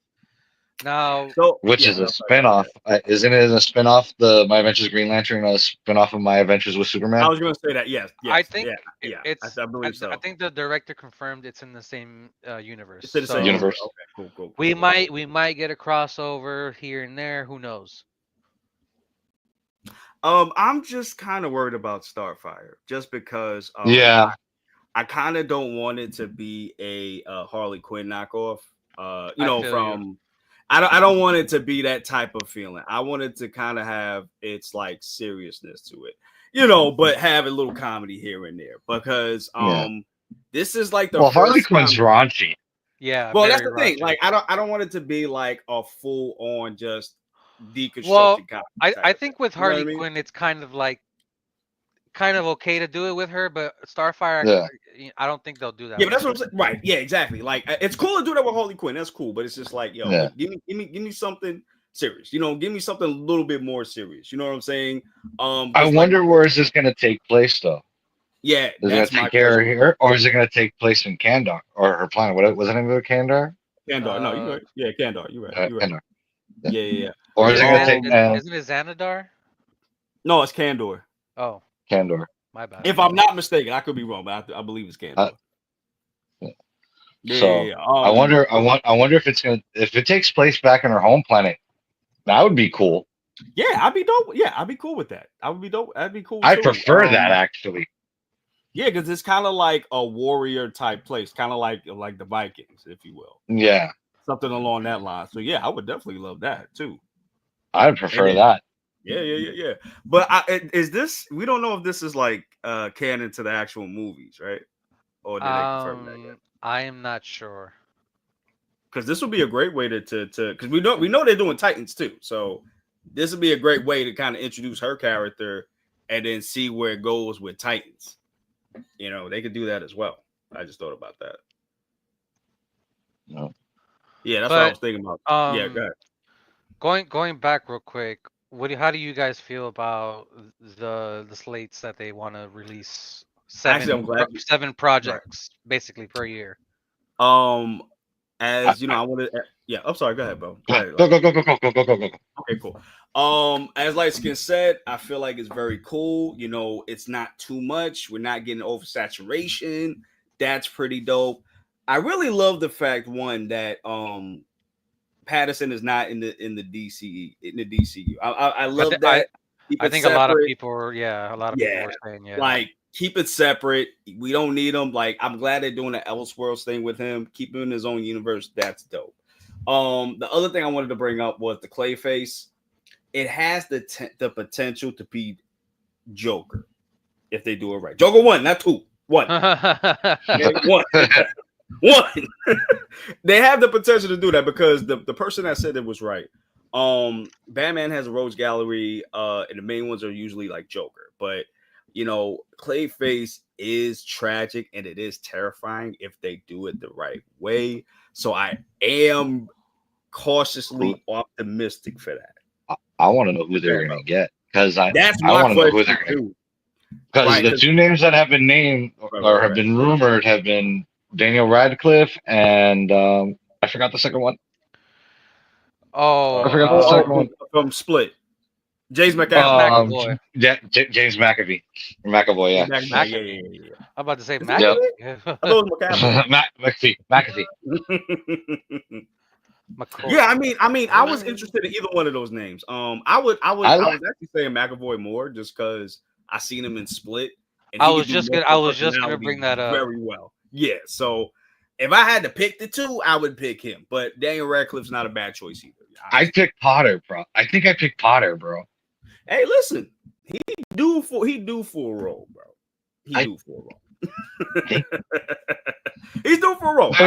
Now, So Which yeah, is a no, sorry, go spinoff. ahead. Isn't it a spinoff? The My Adventures Green Lantern, a spinoff of My Adventures with I Superman. was gonna say that. Yes, I yes, think yeah, yeah. it's. I believe I so. think the director confirmed it's in the same universe. It's in the same So universe. Universe. Okay, cool, cool, cool, we cool. might get a crossover here and there. Who knows? I'm just kind of worried about Starfire, just because Yeah. I kind of don't want it to be a Harley Quinn knockoff. I feel you. From I don't want it to be that type of feeling. I want it to kind of have its like seriousness to it, but have a little comedy here and there because Yeah. this is like the Well, Harley first Quinn's time. raunchy. Yeah, Well, that's very the thing. raunchy. Like I don't want it to be like a full on just Well, deconstructed comedy I type of thing. think with You know what I Harley mean? Quinn, it's kind of like kind of okay to do it with her, but Starfire, Yeah. I don't think they'll do that. Yeah, but With that's her. what I'm saying. Right? Yeah, exactly. Like it's cool to do that with Harley Quinn. That's cool, but it's just like, yo, Yeah. give me something serious. Give me something a little bit more serious. You know what I'm saying? I Because like, wonder where is this going to take place, though? yeah, Is it going that's to my take care question. here, or is it going to take place in Kandar or her planet? What was the name of it? Kandar? Kandar, no, you Uh, right. Yeah, Kandar, you right. You right. Kandar. Yeah. Yeah, yeah, Or is is it it going to Xan- take isn't it Xanadar? no, it's Kandor. Oh, Kandor? my bad. If I'm not mistaken, I could be wrong, but I believe it's Uh, Kandor. Yeah, yeah, so yeah. I wonder. I wonder if it's going to if it takes place back in her home planet. That would be cool. Yeah, I'd be dope. Yeah, I'd be cool with that. I would be dope. That'd be cool I too. prefer that actually. Yeah, because it's kind of like a warrior type place, kind of like the Vikings, if you will, Yeah, something along that line. So yeah, I would definitely love that too. I'd prefer that. Yeah. But is this? We don't know if this is like canon to the actual movies, right? Or did they confirm that yet? I am not sure. Because this would be a great way to because we know they're doing Titans too. So this would be a great way to kind of introduce her character and then see where it goes with Titans. They could do that as well. I just thought about that. No. Yeah, that's what I But was thinking about. Yeah, go ahead. going back real quick, how do you guys feel about the slates that they want to release? Actually, I'm glad. Seven projects basically per year. As you know, I wanted. Yeah, I'm sorry. Go ahead, bro. Go. Okay, cool. As Light Skin said, I feel like it's very cool. It's not too much. We're not getting oversaturation. That's pretty dope. I really love the fact that Patterson is not in the DCU. I love that. I think a lot of people were saying, yeah. Like keep it separate. We don't need him. Like I'm glad they're doing the Elseworlds thing with him. Keep him in his own universe. That's dope. The other thing I wanted to bring up was the Clayface. It has the potential to be Joker if they do it right. Joker 1, not 2. 1. One. One. They have the potential to do that because the person that said it was right. Batman has a rogues gallery, and the main ones are usually like Joker, but Clayface is tragic and it is terrifying if they do it the right way. So I am cautiously optimistic for that. I want to know who they're going to get because I want to know who they're going to. Because the two names that have been named or have been rumored have been Daniel Radcliffe and I forgot the second one. Oh, I forgot the second one from Split. James McAvoy. James McAvoy. McAvoy, yeah. Yeah. I'm about to say McAvoy. I thought it was McAfee. Yeah, I mean, I was interested in either one of those names. I was actually saying McAvoy more just because I seen him in Split. And I was just gonna bring that up very well. Yeah, so if I had to pick the two, I would pick him. But Daniel Radcliffe's not a bad choice either. I picked Potter, bro. I think I picked Potter, bro. Hey, listen, he due for a role, bro. He's due for a role.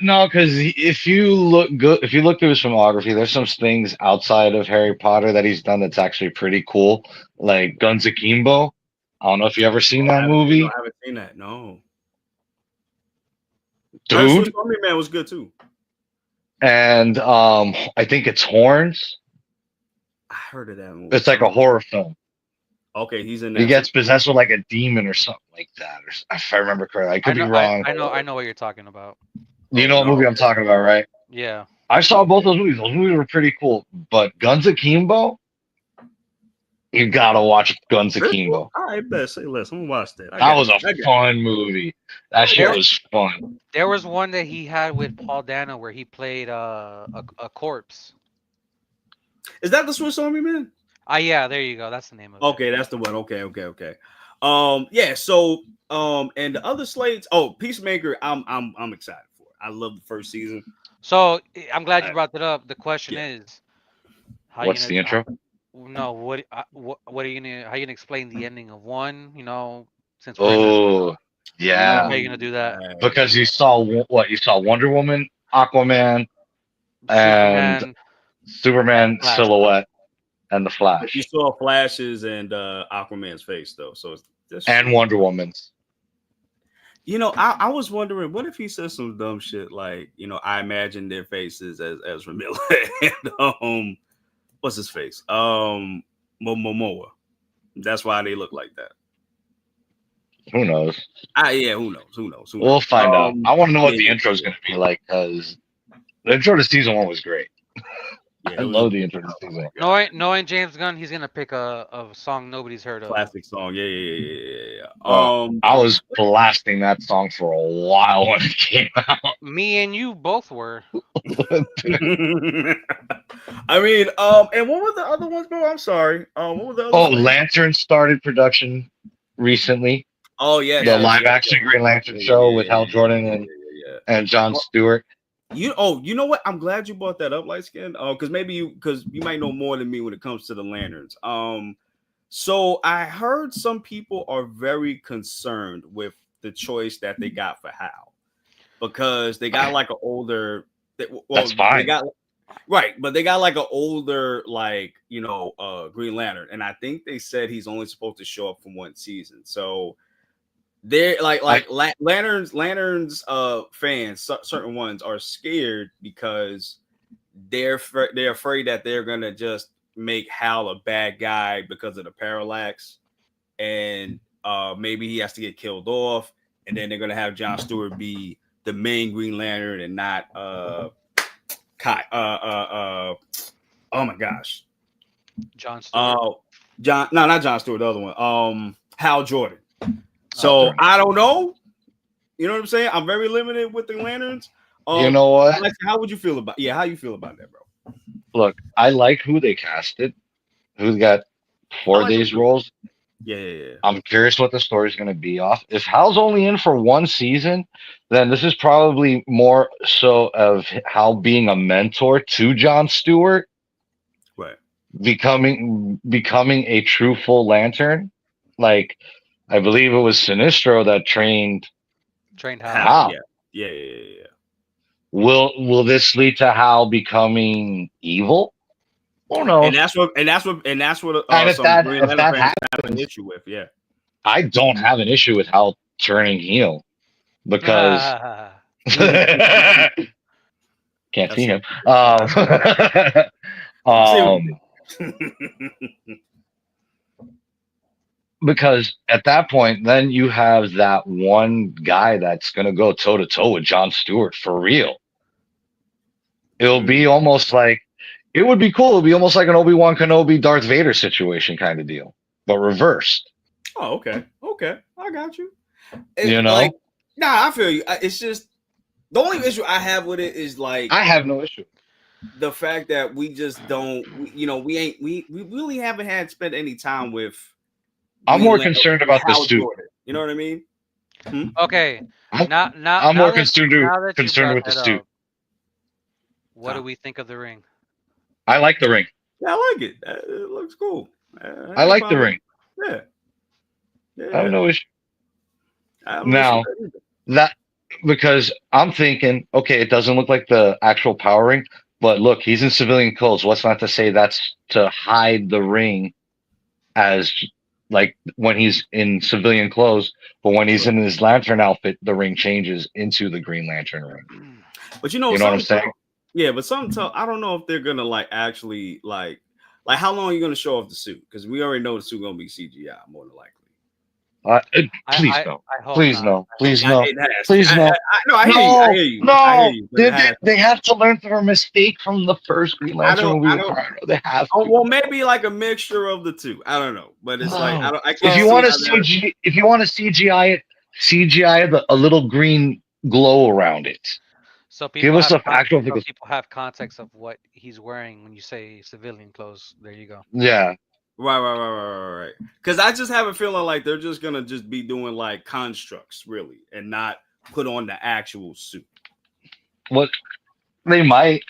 No, because if you look through his filmography, there's some things outside of Harry Potter that he's done that's actually pretty cool, like Guns Akimbo. I don't know if you ever seen that movie. I haven't seen that. No, dude. Army Man was good too. And I think it's Horns. I heard of that movie. It's like a horror film. Okay, he's in. He gets possessed with like a demon or something like that, or if I remember correctly. I could be wrong. I know what you're talking about. You know what movie I'm talking about, right? Yeah. I saw both those movies. Those movies were pretty cool. But Guns Akimbo, you gotta watch Guns Akimbo. All right, best say less. I'm gonna watch that. That was a fun movie. That shit was fun. There was one that he had with Paul Dano where he played a corpse. Is that the Swiss Army Man? Yeah, there you go. That's the name of it. Okay, that's the one. Okay. Yeah. So, and the other slates. Oh, Peacemaker. I'm excited for it. I love the first season. So I'm glad you brought that up. The question is, what's the intro? No, what are you gonna? How are you gonna explain the ending of one? Since yeah, how are you gonna do that? Because you saw Wonder Woman, Aquaman, and Superman silhouette. and the You Flash saw Flash's and Aquaman's face though, so it's just and Wonder Woman's. I was wondering, what if he says some dumb shit like, I imagine their faces as Ezra Miller and what's his face? Momoa. That's why they look like that. Who knows? Yeah, who knows? We'll find out. I want to know what the yeah, intro is going to be like because the intro to season 1 was great. Yeah, I love the intro to season 1. Knowing James Gunn, he's gonna pick a song nobody's heard of. classic song. Yeah. I was blasting that song for a while when it came out. Me and you both were. I mean, and what were the other ones, bro? I'm sorry. What were the other ones? Lantern started production recently. Oh yeah, the live action Green Lantern show with Hal Jordan and Jon Stewart. You know what? I'm glad you brought that up, light skin. Because you might know more than me when it comes to the lanterns. So I heard some people are very concerned with the choice that they got for Hal, because they got like an older. That's fine. But they got like an older, Green Lantern, and I think they said he's only supposed to show up for one season. So they're lanterns fans, certain ones are scared because they're afraid that they're gonna just make Hal a bad guy because of the parallax, and maybe he has to get killed off, and then they're gonna have Jon Stewart be the main Green Lantern and not Kai. Oh my gosh, Jon Stewart. Not Jon Stewart, the other one. Hal Jordan. So I don't know. You know what I'm saying? I'm very limited with the lanterns. You know what? How would you feel about? Yeah, how you feel about that, bro? Look, I like who they casted. Who got for these roles? Yeah. I'm curious what the story's going to be off. If Hal's only in for one season, then this is probably more so of Hal being a mentor to Jon Stewart, right? Becoming a true full Lantern. Like, I believe it was Sinestro that trained Hal. Yeah. Will this lead to Hal becoming evil? Oh no. And that's what if that happens, an issue with. Yeah. I don't have an issue with Hal turning heel because can't see him. Because at that point, then you have that one guy that's going to go toe to toe with Jon Stewart for real. It'll be almost like, it would be cool. It'll be almost like an Obi-Wan Kenobi, Darth Vader situation kind of deal, but reversed. Oh, okay. I got you. I feel you. It's just the only issue I have with it is I have no issue. The fact that we just don't, we really haven't spent any time with. I'm more concerned about the suit. Jordan, you know what I mean? Okay. I'm more concerned with the suit. What do we think of the ring? I like the ring. Yeah, I like it. It looks cool. I like the ring. Yeah. I have no issue. Now, because I'm thinking, okay, it doesn't look like the actual power ring, but look, he's in civilian clothes. What's not to say that's to hide the ring as like when he's in civilian clothes, but when he's in his lantern outfit, the ring changes into the Green Lantern ring. But you know what I'm saying? Yeah, but I don't know if they're gonna actually how long are you gonna show off the suit? Because we already know the suit gonna be CGI more than likely. Please no. Please no. Please no. No, I hear you. No, they have to learn from a mistake from the first Green Lantern movie. They have. Well, maybe like a mixture of the two. I don't know, but it's if you want to CGI it, CGI a little green glow around it. So people have context of what he's wearing when you say civilian clothes. There you go. Yeah. Right. Because I just have a feeling like they're just gonna be doing constructs, really, and not put on the actual suit. What they might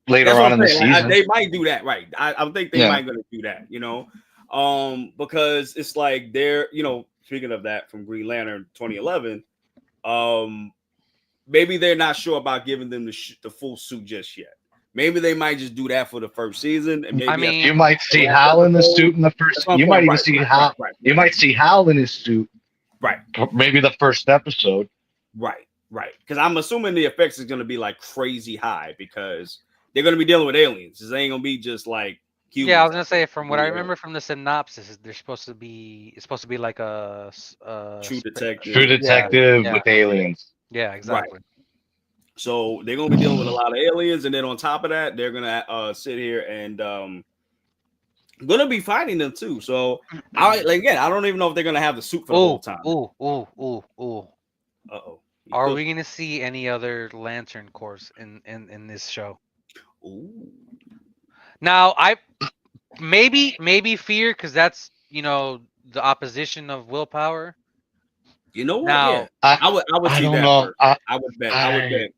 later on in the season. They might do that, right? I think they might gonna do that, because it's like they're, speaking of that from Green Lantern 2011, maybe they're not sure about giving them the full suit just yet. Maybe they might just do that for the first season, and I maybe at You mean, might the see last Hal in the episode. suit in the That's first. what I'm You saying. might even Right, see right, right, Hal. right, You might see Hal in his suit. right, Maybe the first episode. right, right. Because I'm assuming the effects is going to be like crazy high because they're going to be dealing with aliens. This ain't going to be just like yeah, I humans was gonna out there. say It's from gonna what I be remember from the synopsis, is they're supposed to be it's supposed to be like true True detective. yeah, Detective yeah, with aliens. yeah, Right. exactly. So they're going to be dealing with a lot of aliens, and then on top of that, they're going to sit here and going to be fighting them too. So I like again, I don't even know if they're going to have the suit for the whole Oh, time. oh. Uh oh. You Are cook. we gonna see any other Lantern Corps in this show? Ooh. Now, I maybe fear because that's the opposition of willpower. You know what? Yeah, Now, I I would I see don't that know. first. I would bet. if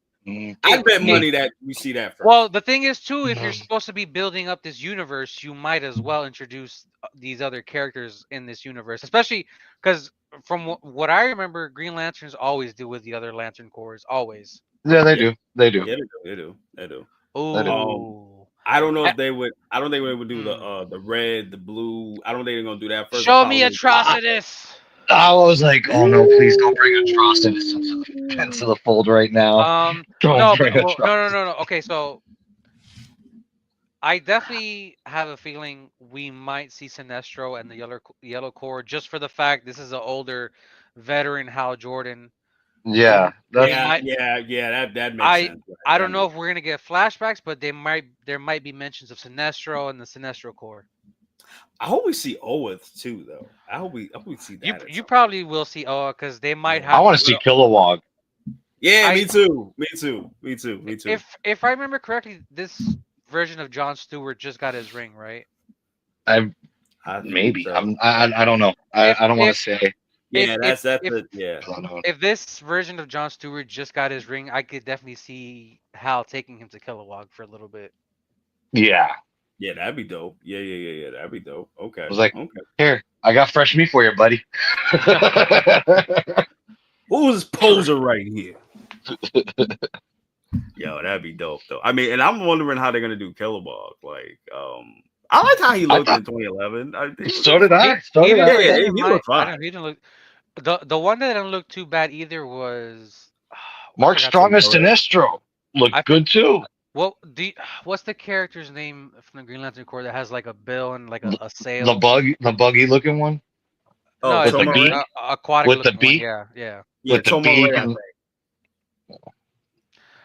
I'd bet if money that we see that first. well, the thing is too, if you're supposed to be building up this universe, you might as well introduce these other characters in this universe, especially because from what I remember, Green Lanterns always do with the other Lantern Corps, always. Yeah, they Yeah, do. They do. yeah, they do. They do. They do. They do. Oh, I don't know I, if they would. I don't think they would do hmm. the red, the blue. I don't think they're gonna do that first. They'll Show me probably Atrocitus. I was like, oh no, please don't bring Atrocitus into Ooh. the fold right now. Don't No, bring but well, Atrocitus. no. Okay, so I definitely have a feeling we might see Sinestro and the yellow core just for the fact this is an older veteran Hal Jordan. Yeah, We that's Yeah, might yeah, yeah. That makes I sense. Right? I That don't know makes. if we're gonna get flashbacks, but there might be mentions of Sinestro and the Sinestro core. I hope we see Oweth too, though. I hope we see You that at you some point. probably will see Oa because they might Yeah. I have want to to see build. Kilowog. Yeah, I me too. Me too. Me too. Me too. if I remember correctly, this version of John Stewart just got his ring, right? I I think maybe so. I don't know. If I don't want if to say. if Yeah, if that's if it. Yeah. I don't know. if this version of John Stewart just got his ring, I could definitely see Hal taking him to Kilowog for a little bit. Yeah, Yeah, that'd be dope. Yeah, yeah, yeah, yeah. That'd be dope. I Okay. was like, Okay. here, I got fresh meat for you, buddy. Who's this poser right here? Yo, that'd be dope though. I mean, and I'm wondering how they're gonna do Kilowog. Like, I liked how he I looked thought in 2011. so did He I. So he did didn't Yeah, I. look yeah, he he didn't mind. looked fine. He didn't look the one that didn't look too bad either was I Mark forgot the Strong as Sonora. Sinestro I looked for, good too. what the what's the character's name from the Green Lantern Corps that has like a bill and like a sail? The buggy looking one No, Oh, it's with the like Toma beak, Ray. a aquatic with the looking one. beak, Yeah, yeah. Yeah, with the Toma Ray. beak, I think. and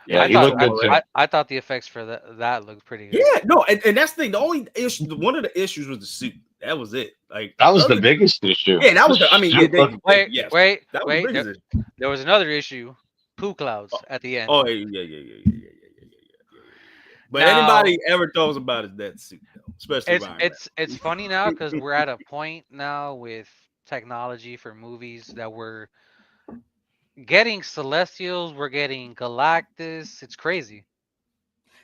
Yeah, yeah, I he yeah, thought looked Toma good Ray. too. I thought the effects for that looked pretty good. Yeah, no, and that's the thing. The only issue, one of the issues was the suit. That was it. Like That was the other, biggest issue. yeah, that The was the. I mean, suit looked. yes, Wait, that was the wait. biggest issue. There was another issue. Poo clouds at the end. Oh, yeah, yeah, yeah, yeah, yeah, yeah, yeah, yeah, yeah, yeah. But Now anybody ever talks about is that suit though, especially Ryan it's funny now because we're at a point now with technology for movies that we're getting Celestials, we're getting Galactus. It's crazy.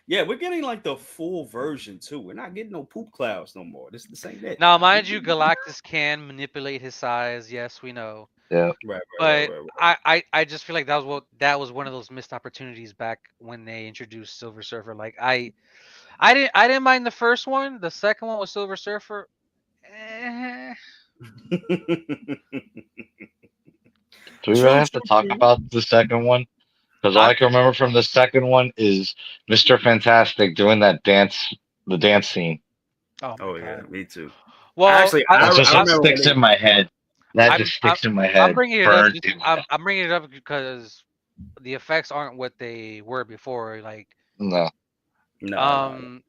Yeah, we're getting like the full version too. We're not getting no poop clouds no more. This ain't it. Now, mind you, Galactus can manipulate his size. Yes, we know. Yeah, Right, right, right, But right, right. I just feel like that was one of those missed opportunities back when they introduced Silver Surfer. Like I didn't mind the first one. The second one was Silver Surfer. Eh. do we really True, have to true, talk true. about the second one? Because all I I can remember from the second one is Mr. Fantastic doing that dance, the dance scene. oh my Oh yeah, god. me too. Well, Actually, That's just I what remember when sticks they. in my head. That I'm just I'm sticks in my I'm head, bringing it up. burned in my head. I'm bringing it up because the effects aren't what they were before. Like No, No, no, no. um,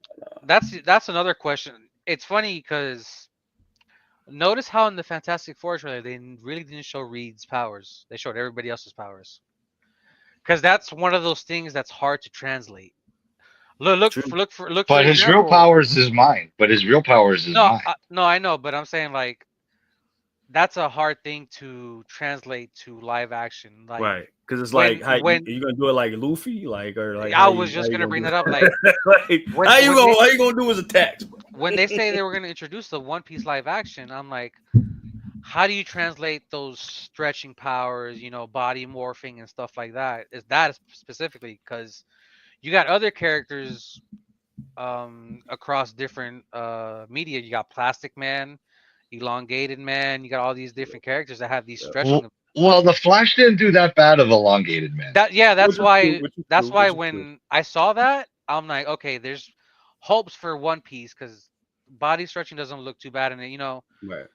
that's another question. It's funny because notice how in the Fantastic Four trailer they really didn't show Reed's powers. They showed everybody else's powers because that's one of those things that's hard to translate. True. Look for but his real example. powers is mine. But his real powers is No, mine. no, I know, but I'm saying like that's a hard thing to translate to live action. Like Right, because it's like how when you gonna do it like Luffy, like or like I was just how you gonna gonna bring do that up, like it? Like when when they how you gonna do his attacks? Bro? when they say they were gonna introduce the One Piece live action, I'm like, how do you translate those stretching powers, body morphing and stuff like that? Is that specifically because you got other characters across different media. You got Plastic Man, Elongated Man. You got all these different characters that have these Yeah. stretching. Well, the Flash didn't do that bad of elongated man. That yeah, Which is true. Which is that's true. why Which is true. when I saw that, I'm like, okay, there's hopes for One Piece because body stretching doesn't look too bad in it. Right.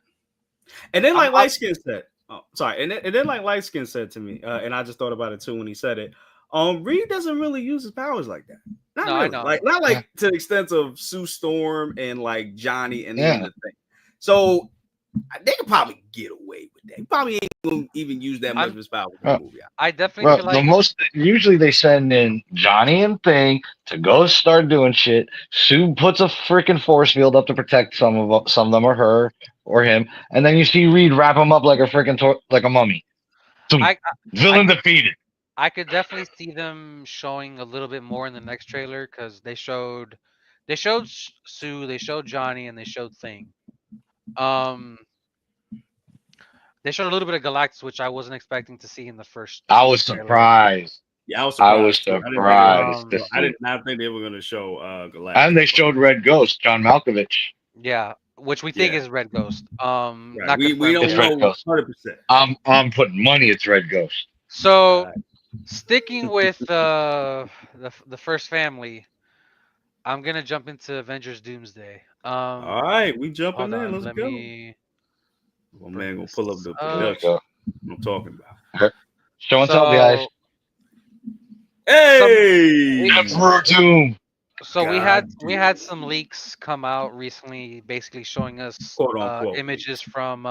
And then I'm, like I'm light skin said, oh sorry, and then like light skin said to me, and I just thought about it too when he said it. Reed doesn't really use his powers like that. Not no, I really. know. Like not Yeah, like to the extent of Sue Storm and like Johnny and even yeah. the thing. So they could probably get away with that. He probably ain't gonna even use that much of I'm his powers in the Well, movie. I definitely well, feel the like most usually they send in Johnny and Thing to go start doing shit. Sue puts a freaking force field up to protect some of them, or her, or him, and then you see Reed wrap him up like a freaking like a mummy. Boom. I I Villain could defeated. I could definitely see them showing a little bit more in the next trailer because they showed Sue, they showed Johnny, and they showed Thing. Um, they showed a little bit of Galactus, which I wasn't expecting to see in the first I Sue was trailer. surprised. Yeah, I was I was surprised too. I didn't think they were gonna surprised to show. Um, I did see. not think they were gonna show And they Galactus, but showed Red Ghost, John Malkovich. yeah, which we think yeah, is Red Ghost. right. Not We confirmed It's don't yet. Red know Ghost. 100%. I'm putting money. It's Red Ghost. So Uh, sticking with the first family, I'm gonna jump into Avengers Doomsday. all right, we jumping Hold in. on, Let's let go. me My man bring gonna this pull up the There up. you production. go. I'm talking about. Show and tell, guys. So some we Hey, Emperor Doom. so we God, had we dude. had some leaks come out recently, basically showing us Quote unquote images leaks. from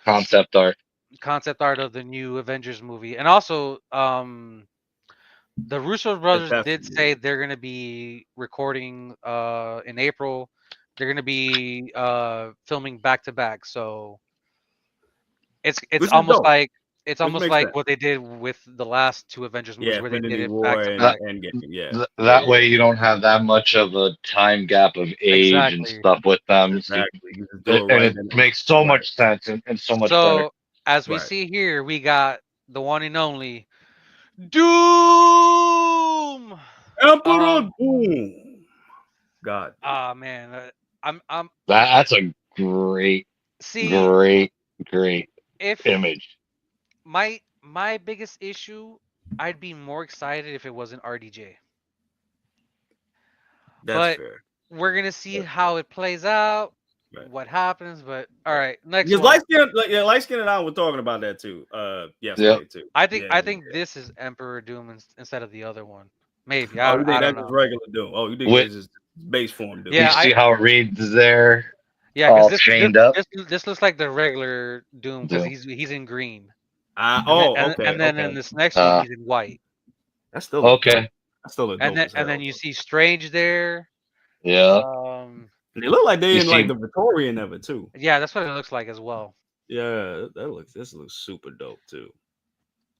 Concept art. concept art of the new Avengers movie, and also the Russo It's brothers did definitely say they're gonna be recording in April. They're gonna be filming back to back, so it's which is almost dope. like Which makes sense. what they did with the last two Avengers movies, Yeah, where they did Infinity it back War to and That back. Endgame. Yeah, yeah, that yeah. way you don't have that much of a time gap of age and Exactly. stuff with them. So Exactly. You just do it and right it then. makes so Right, much sense and so much better. So as we right. see here, we got the one and only Doom. Emperor Um. Boom. God, dude. Ah man, I'm That's a great, see great, great if image. my biggest issue, I'd be more excited if it wasn't RDJ. That's But fair. we're gonna see That's fair. how it plays out, Right, what happens. But all right. right, next Because one. light skin and I were talking about that too. Yep. Yesterday too. I think Yeah, I yeah. think this is Emperor Doom instead of the other one. Maybe Oh, you think I don't that's just know. regular Doom? Oh, you think With that's just base form Doom? you Yeah, see how Reed's there, because all chained up. this looks like the regular Doom because Doom. he's in green, Oh, okay, and then in okay. this next one Uh, he's in white, That's still a dope. okay. That's still a and dope then as hell. you Though. see Strange there. Yeah. Um, And they look like they You in like see. the Victorian of it too. yeah, that's what it looks like as well. Yeah, that looks. This looks super dope too.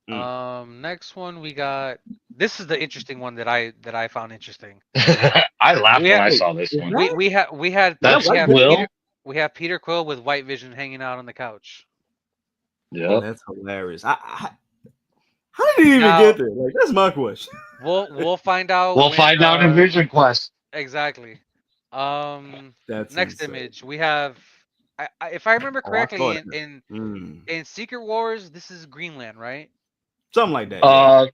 Mm. Next one we got. This is the interesting one that I found interesting. I laughed We when had I Wait, saw this is one. that is that That's we White have Vision? Peter Quill. Quill with White Vision hanging out on the couch. Yep. That's hilarious. How did he even Now get there? Like that's my question. we'll find out We'll when find out in Vision Quest. exactly. That's Next insane. image we have. If I remember Oh, I saw correctly, that. Mm. in Secret Wars, this is Greenland, right? Something like that. Yeah. Uh,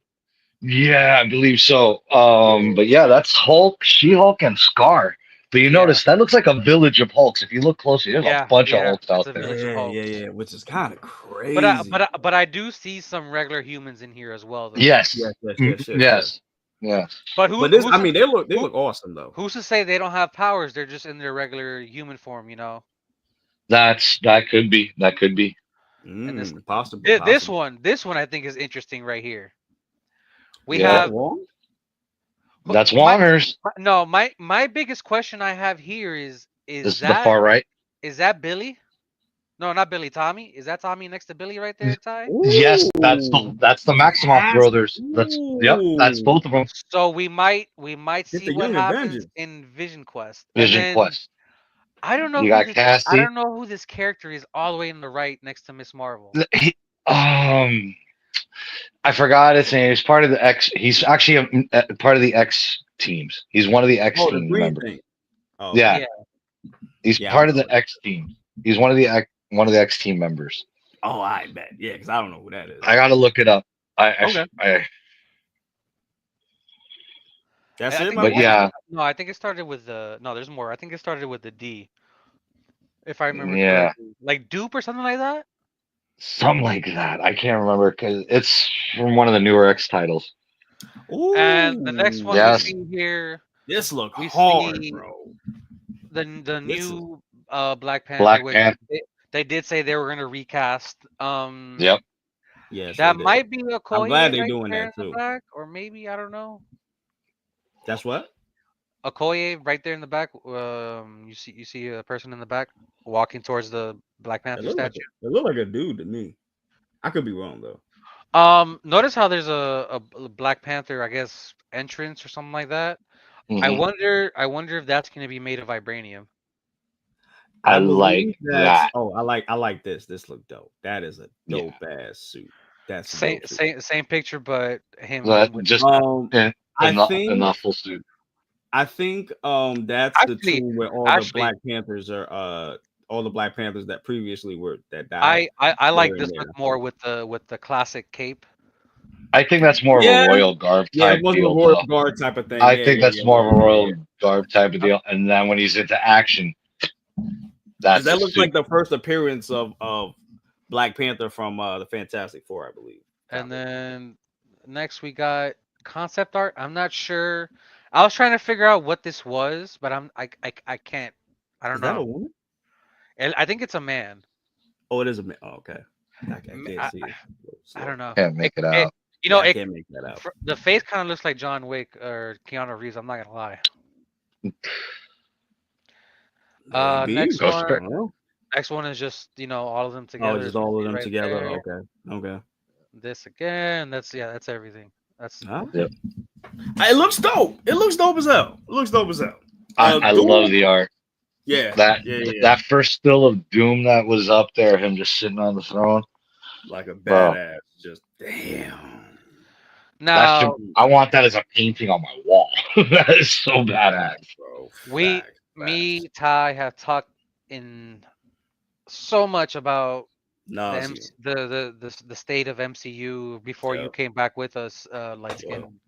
yeah, I believe so. Yeah. But yeah, that's Hulk, She-Hulk, and Scar. But you Yeah, notice that looks like a village of Hulks. If you look closely, there's a bunch of yeah. Hulks That's out a there. village of Yeah, yeah, Hulks. yeah. Which is kind of But crazy. but I do see some regular humans in here as well, though. Yes, Yes, yes, yes, yes, yes. yes, yes. But But this, I mean, they who look awesome though. who's to say they don't have powers? They're just in their regular human form, That could be. That could be. And Possible, possible. this one I think is interesting right here. We Is Yeah, that have wrong? that's my Wongers. no my biggest question I have here This is the far right. is that Billy? No, not Billy. Tommy. Is that Tommy next to Billy right there, Ty? Yes, Ooh, that's the it Maximoff has. brothers. That's yep. That's Ooh, both of them. So we might it's see the what Young happens Avengers. in Vision Quest, and Vision then Quest. You got I Cassie. don't know who this character is all the way in the right next to Miss Marvel. He, um, I forgot his name. He's part of the X. He's actually part of the X teams. He's one of the X Oh, the team green members. thing. Oh, okay. Yeah, Yeah. he's Yeah, I don't part of know the what that X team. He's one of the X team members. Oh, I bet. Yeah, because I don't know who that is. I gotta look it up. Okay. That's I it, think my But I boy? think yeah, no, I think it started with the no. There's more. I think it started with the D, if I remember yeah, correctly, like Dupe or something like that. something like that. I can't remember because it's from one of the newer X titles. And the next one we Yes, see here, This look we hard, see bro. the This is new Black Panther, Black which Panther. they did say they were gonna recast. Yep, yes, they That did. might be I'm glad Okoye they're right doing there that in the too. back, or maybe I don't know. That's what? Okoye right there in the back. You see a person in the back walking towards the Black It Panther looked like statue. it looked like a dude to me. I could be wrong though. Notice how there's a Black Panther, I guess, entrance or something like that. hmm I wonder if that's gonna be made of vibranium. I I like believe that's that. I like this. This look dope. That is a Yeah, dope ass suit. That's a Same dope suit. same picture, but that him with just Um I in think the full suit. that's the actually tomb where all the actually Black Panthers are all the Black Panthers that previously were that died. I like They're in this there. look more with the classic cape. I think that's more of a Yeah, royal garb yeah, it type was a deal, royal though. guard type of thing. I Yeah, think yeah, that's yeah, more yeah, of a yeah, royal yeah. garb type of Uh, deal. And then when he's into action, Because that's that a looks suit. like the first appearance of Black Panther from the Fantastic Four, I believe. And Comic. then next we got concept art. I'm not sure. I was trying to figure out what this was, but I can't. I don't Is that a know. woman? I think it's a man. Oh, it is a man. Oh, okay. I M- can't I, see it. I Slow. don't know. Can't make it It out. you know Yeah, I it can't make that out. the face kind of looks like John Wick or Keanu Reeves. I'm not gonna lie. Maybe. Next Go I one. skirt. don't know. Next one is just all of them Oh, together just as we all of see them right together. there. Okay. Okay. This again. That's everything. That's Huh? Yep. It looks dope. It looks dope as hell. It looks dope as hell. I love Doom. the art. Yeah. That Yeah. Yeah. Yeah. that first still of Doom that was up there, him just sitting on the throne, Like a bro. badass. Just damn. That should. now I want that as a painting on my wall. That is so badass. Facts, bro. we Facts. Facts. me Ty have talked in so much about Nauseum. the state of MCU before you Yeah. came back with us, light Yeah. skin.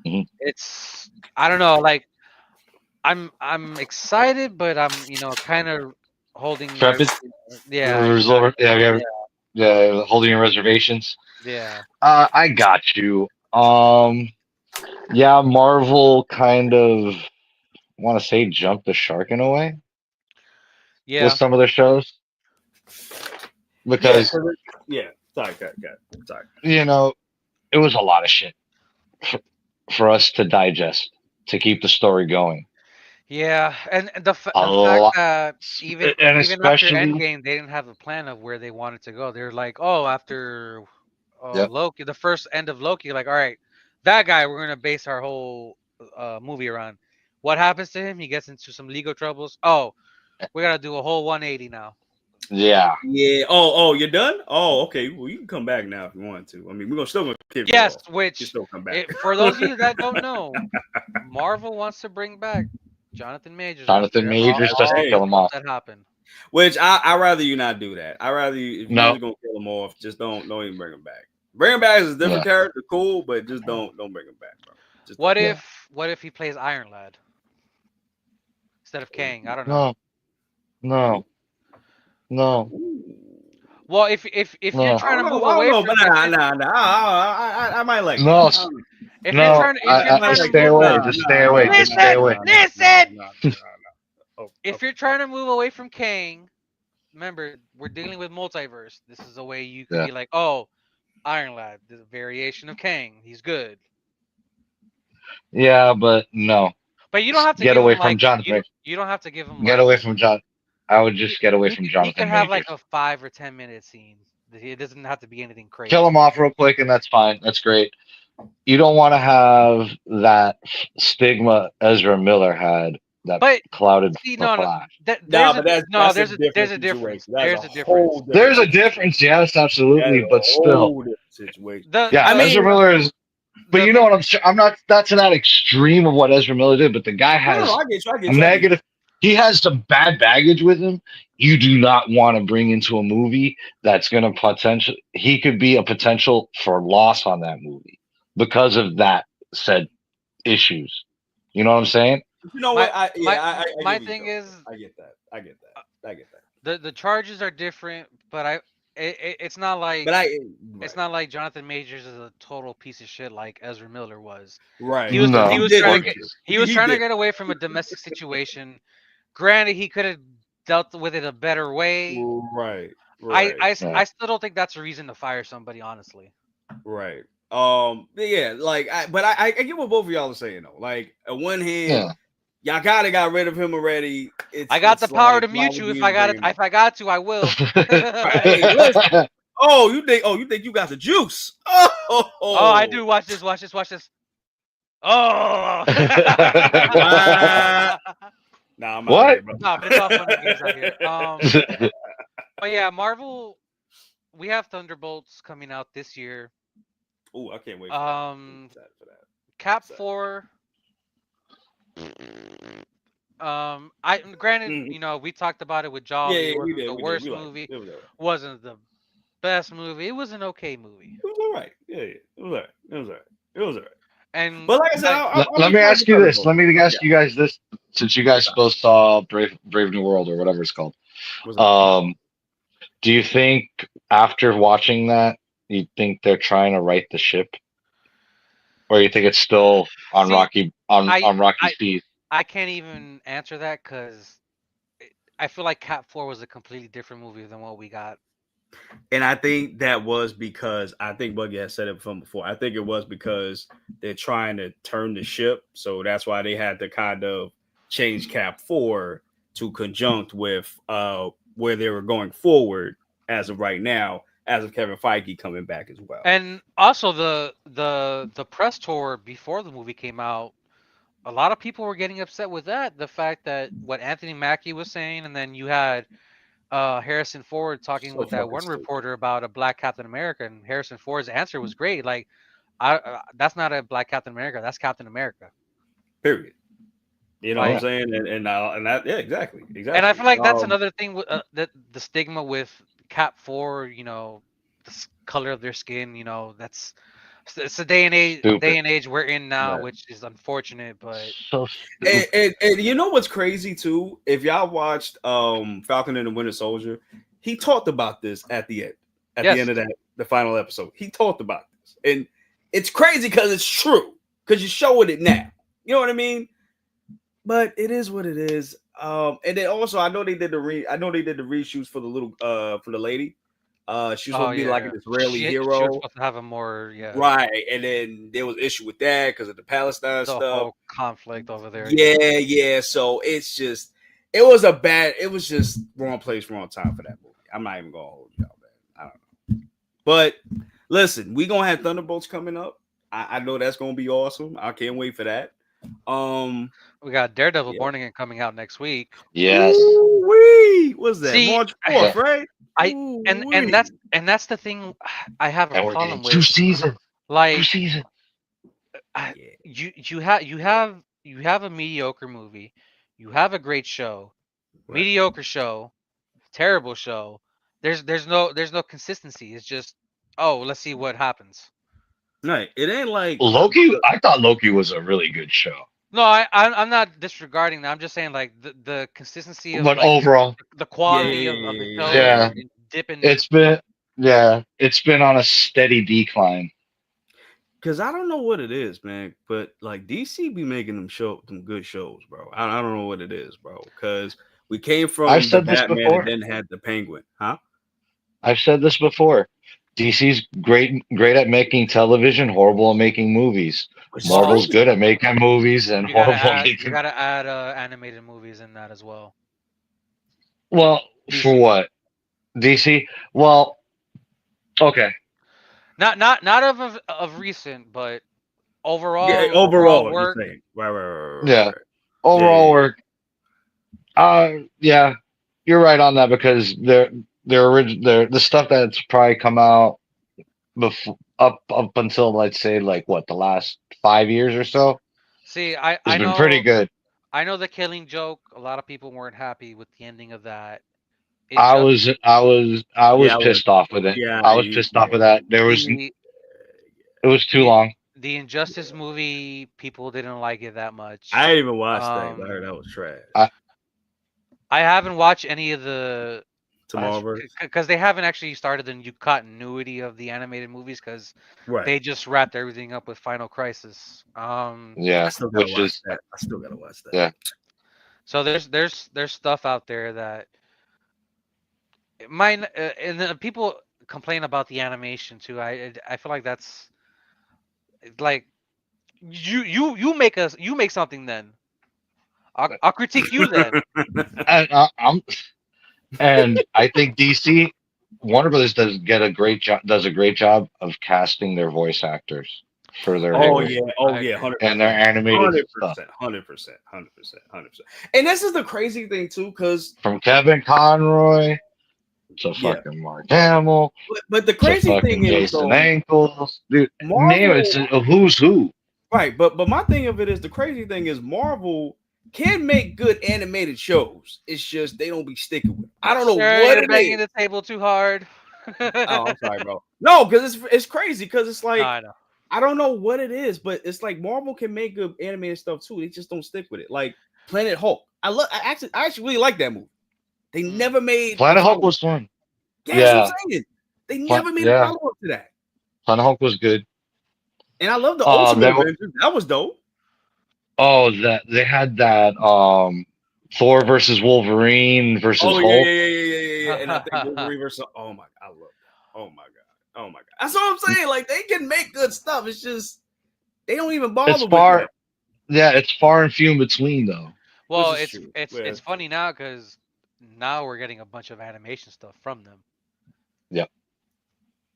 Mhm. It's I don't know, like I'm excited, but I'm kind of holding Trepid. everything. Yeah, exactly. Yeah, Yeah, yeah. Holding your reservations. yeah, I got you. Yeah, Marvel kind of want to say jumped the shark in a way with yeah. some of their shows Yeah. because 'Cause yeah. Sorry. Sorry. you know it was a lot of shit for, for us to digest to keep the story going. Yeah, and A the fact lot, that and even after especially Endgame, they didn't have a plan of where they wanted to go. They're like, oh, after yep, Loki, the first end of Loki, like, all right, that guy, we're gonna base our whole movie around. What happens to him? He gets into some legal troubles. Oh, we gotta do a whole 180 now. yeah, Yeah. Oh, you're done? Oh, okay. Well, you can come back now if you want to. I mean, we're still gonna kick you Yes, off. You which still come back. for those of you that don't know, Marvel wants to bring back Jonathan Majors Jonathan after Majors That's just to all the kill hey. him stuff off. that happened. Which I rather you not do that. I rather you if you're No, just gonna kill him off, just don't even bring him back. Bring him back as a different yeah, character, cool, but just don't bring him back, bro. Just don't. yeah, What if he plays Iron Lad instead of Kang? I don't know. no, no, no, Ooh. Well, if you're no, trying to move I don't away know, from but nah. I might like that. no, I don't know. no. if you're I might trying to like Stay that. move away. Nah, Just stay away. nah, Just stay nah, listen, away. nah, nah, nah, listen. nah, nah, nah. Oh, If okay. you're trying to move away from Kang, remember we're dealing with multiverse. This is a way you could Yeah, be like, oh, Iron Lad, the variation of Kang. He's good, yeah, but no. but you don't have to Get give away him from like Jonathan. you don't have to give him Get like away from John. I would just get away from he could Jonathan have like Majors. a 5 or 10 minute scene. It doesn't have to be anything Kill him crazy. off real quick, and that's fine. That's great. You don't want to have that stigma Ezra Miller had that But clouded see, the no, Flash. Nah, but there's that's a a different difference. situation. That's a There's a difference. whole different There's a situation. difference, yes, That is absolutely, a but still, whole different situation. The yeah, I the Ezra mean, Miller is. but the you know thing. what I'm not. That's not extreme of what Ezra Miller did. But the guy No, has I get you. I a get you. I get negative. He has some bad baggage with him. You do not want to bring into a movie that's going to potential. He could be a potential for loss on that movie because of that said issues. You know what I'm saying? you know My what? I my yeah, I get my where you thing come is from. I get that. I get that. I get that. the charges are different, but it's not like But I it's right, not like Jonathan Majors is a total piece of shit like Ezra Miller was. right. He was Because No, he he was did trying fuck to that get shit. this. he was He trying to did. get away from a domestic situation. Granted, he could have dealt with it a better way. Right, right, Yeah, I still don't think that's a reason to fire somebody, honestly. right. Yeah, like, I get what both of y'all are saying though. Like, on one hand, yeah. y'all kind of got rid of him already. I got the It's power like, to why mute would you you if I even got bring it. him up? If I got to, I will. Right. Hey, listen. You think you got the juice? Oh, I Oh, do. Watch this. Watch this. Watch this. Oh. what? Nah, I'm out of What? here, bro. No, but it's all fun and games out here. But yeah, Marvel. We have Thunderbolts coming out this year. Oh, I can't wait for that. I'm Um, excited for that. Cap Excited. 4. I granted, Mhm. we talked about it with Yeah, Jolly. yeah, It we wasn't did, the we did. We worst liked movie. it. It was alright. Wasn't the best movie. It was an okay movie. It was alright. Yeah, yeah. It was alright. It was alright. It was alright. And But like I said, I I'll Let be me excited for ask you this. Thunderbolt. Let me Yeah. ask you guys this, since you What's guys up? both saw Brave New World or whatever it's called. What's up? Um, do you think after watching that, you think they're trying to right the ship, or you think it's still on see. rocky on I on rocky I seas? I can't even answer that because I feel like Cap 4 was a completely different movie than what we got. And I think that was because I think Buggy has said it from before. I think it was because they're trying to turn the ship, so that's why they had to kind of change Cap 4 to conjunct with where they were going forward as of right now, as of Kevin Feige coming back as well. And also the press tour before the movie came out, a lot of people were getting upset with that. The fact that what Anthony Mackie was saying, and then you had Harrison Ford talking So with that fucking one stupid. reporter about a black Captain America, and Harrison Ford's answer was great. Like, that's not a black Captain America. That's Captain America. Period. You know what I'm Like, Yeah. saying? And that yeah, exactly, and I exactly. feel like that's another thing with that the stigma with Cap 4. Color of their skin. It's the day Stupid. and age we're in now, Right. which is unfortunate. But So And, stupid. and you know what's crazy too? If y'all watched Falcon and the Winter Soldier, he talked about this at the end. At the yes, end of the final episode, he talked about this, and it's crazy because it's true. Because you're showing it now. You know what I mean? But it is what it is. And then also I know they did the reshoots for the little for the lady. She was oh supposed to be like yeah, an Israeli she was hero. supposed to have a more Right. And then there was issue with that because of the Palestine the stuff. whole conflict over there. Yeah, Yeah, yeah. So it was just wrong place, wrong time for that movie. I'm not even gonna hold y'all, man. I don't know. But listen, we gonna have Thunderbolts coming up. I know that's gonna be awesome. I can't wait for that. we got Daredevil Yeah. Born Again coming out next week. Yes. Ooh-wee. What's that? See, March Yeah. 4th, right? I and Ooh-wee. that's the thing I have a And we're getting problem two with. seasons. Two Like, seasons. I, Yeah. you have a mediocre movie, you have a great show, Right. mediocre show, terrible show. There's no consistency. It's just, oh, let's see what happens. Right. It ain't like Loki. I thought Loki was a really good show, No, I'm not disregarding that. I'm just saying like the consistency of but like overall, the yeah, quality yeah, of the yeah, show yeah, yeah, yeah. dipping. it's been yeah, it's been on a steady decline. Cause I don't know what it is, man. But like DC be making them good shows, bro. I don't know what it is, bro. Cause we came I've from the said this Batman and before. then had the Penguin, huh? I've said this before. DC's great at making television, horrible at making movies. Which is Well, Marvel's good crazy. at making movies and horrible at you making. gotta add animated movies in that as well. Well, for DC, what? DC? Well, okay. not of recent, but Yeah, overall overall, you're work. saying right. Yeah. Yeah, yeah, Overall yeah. work. Yeah, you're right on that because they're the stuff that's probably come out. before up until let's say like what the last 5 years or so See, I has I been pretty know good. I know the Killing Joke. A lot of people weren't happy with the ending of that. I Injustice, was I was I Yeah, was I was. pissed off with it. Yeah, I was pissed off yeah. with that. the It was too the long. the Injustice movie, people didn't like it that I much. didn't even watch that. But I heard Um, that was trash. I, I haven't watched any of the Tomorrowverse. because they haven't actually started the new continuity of the animated movies because Right. they just wrapped everything up with Final Crisis. I yeah, still gotta which watch is that. I still gotta watch that. yeah. So there's stuff out there that mine and then people complain about the animation too. I feel like that's like you make something then. I'll critique you then. I'm and I think DC Warner Brothers does a great job of casting their voice actors for their I Oh roles agree. yeah, oh I yeah, agree. hundred and their percent, animated hundred stuff. percent, 100%, 100%, 100%. And this is the crazy thing too, because From Kevin Conroy to yeah, fucking Mark Hamill but the to crazy thing fucking is Jason though, Ankles. Dude, name it. It's Marvel, a who's who. right? But my thing of it is the crazy thing is Marvel can make good animated shows. It's just they don't be sticking with it. I don't know Sure, what you're it is. banging the table too hard. Oh, I'm sorry, bro. No, because it's crazy because it's No, like I know. I don't know what it is, but it's like Marvel can make good animated stuff too. They just don't stick with it. Like Planet Hulk. I actually really like that movie. They Mm. never made a Planet Hulk follow. was fun. Yeah, that's what Yeah, I'm saying. They never made a yeah. follow up to that. Planet Hulk was good. And I love the Ultimate There. Avengers. That was dope. Oh, that they had that Thor versus Wolverine versus Oh yeah, Hulk. yeah, yeah, yeah, yeah, yeah. Yeah. And I think Wolverine versus. Oh my, I love that. Oh my god. Oh my god. That's what I'm saying. Like they can make good stuff. It's just they don't even It's bother with far, that, yeah, it's far and few in between though. which Well, is true. Yeah, it's it's true. funny now because now we're getting a bunch of animation stuff from them. Yeah,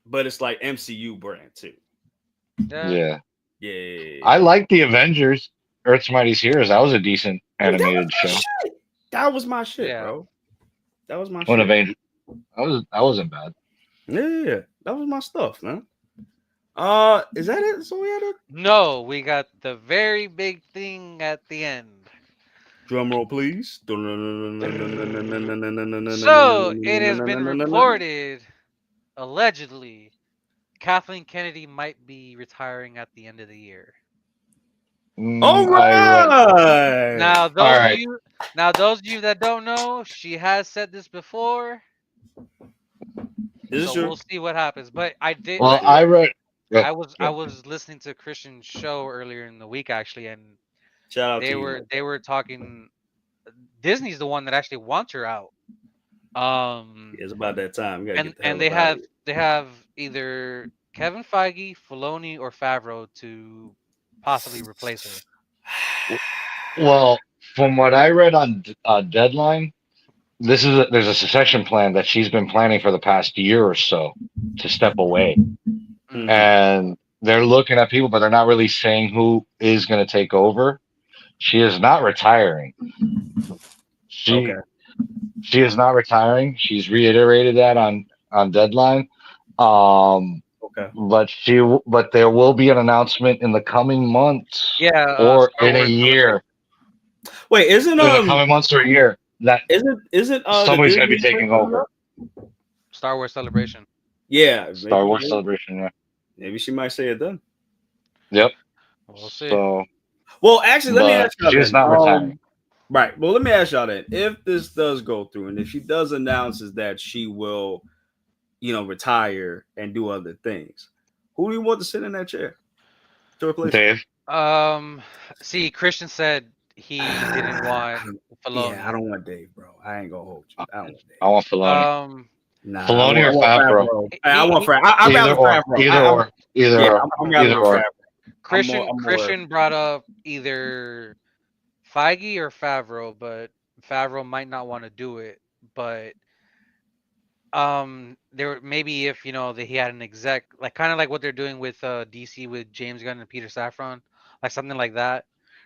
But it's like MCU brand too. Yeah. yeah. Yeah, yeah, yeah, I yeah. like the Avengers, Earth's Mightiest Heroes. That was a decent Oh, that was animated my show. shit. That was my shit, Yeah. bro. That was my When shit. Avengers, that wasn't bad. Yeah, yeah, yeah. That was my stuff, man. Is that it? So we had a No, we got the very big thing at the end. drum roll, please. So it has been reported, allegedly, Kathleen Kennedy might be retiring at the end of the year. All I read. right. Now, All right. those of you that don't know, she has said this before, Is this so true? we'll see what happens. But Well, I read. Go, I go. was listening to Christian's show earlier in the week actually, and Shout out to you, man. they were talking. Disney's the one that actually wants her out. Yeah, it's about that time. We gotta get the And hell up out of here. they have either Kevin Feige, Filoni, or Favreau to possibly replace her. Well, from what I read on Deadline, there's a succession plan that she's been planning for the past year or so to step away, Mm. Mhm. and they're looking at people, but they're not really saying who is going to take over. She is not retiring. Okay. She she is not retiring. She's reiterated that on Deadline. Um, Okay. but there will be an announcement in the coming months Yeah, or Star in a Wars year, Celebration. Wait, in the coming months or a year that isn't the somebody's going to be Disney thing taking coming over. up? Star Wars Celebration. Yeah, Star Wars Celebration. Yeah. maybe she might say it then. Yep. We'll see. So, Well, actually, let me but ask y'all she is then. not retiring. Right. Well, let me ask y'all then. If this does go through, and if she does announces that she will, retire and do other things, who do you want to sit in that chair to replace her? Dave. See, Christian said he didn't want I Filoni. don't want Dave, bro. I ain't gonna hold you. I don't want Dave. I want Filoni. Nah, Filoni or I want Favreau. Favreau. I He, want he Favreau. I'd Either rather or. Favreau. Either or. Either Yeah, or. I'm rather Either with or. Favreau. I'm more. Christian brought up either Feige or Favreau, but Favreau might not want to do it. But there maybe if that he had an exec, like kind of like what they're doing with DC with James Gunn and Peter Safran, like something like that,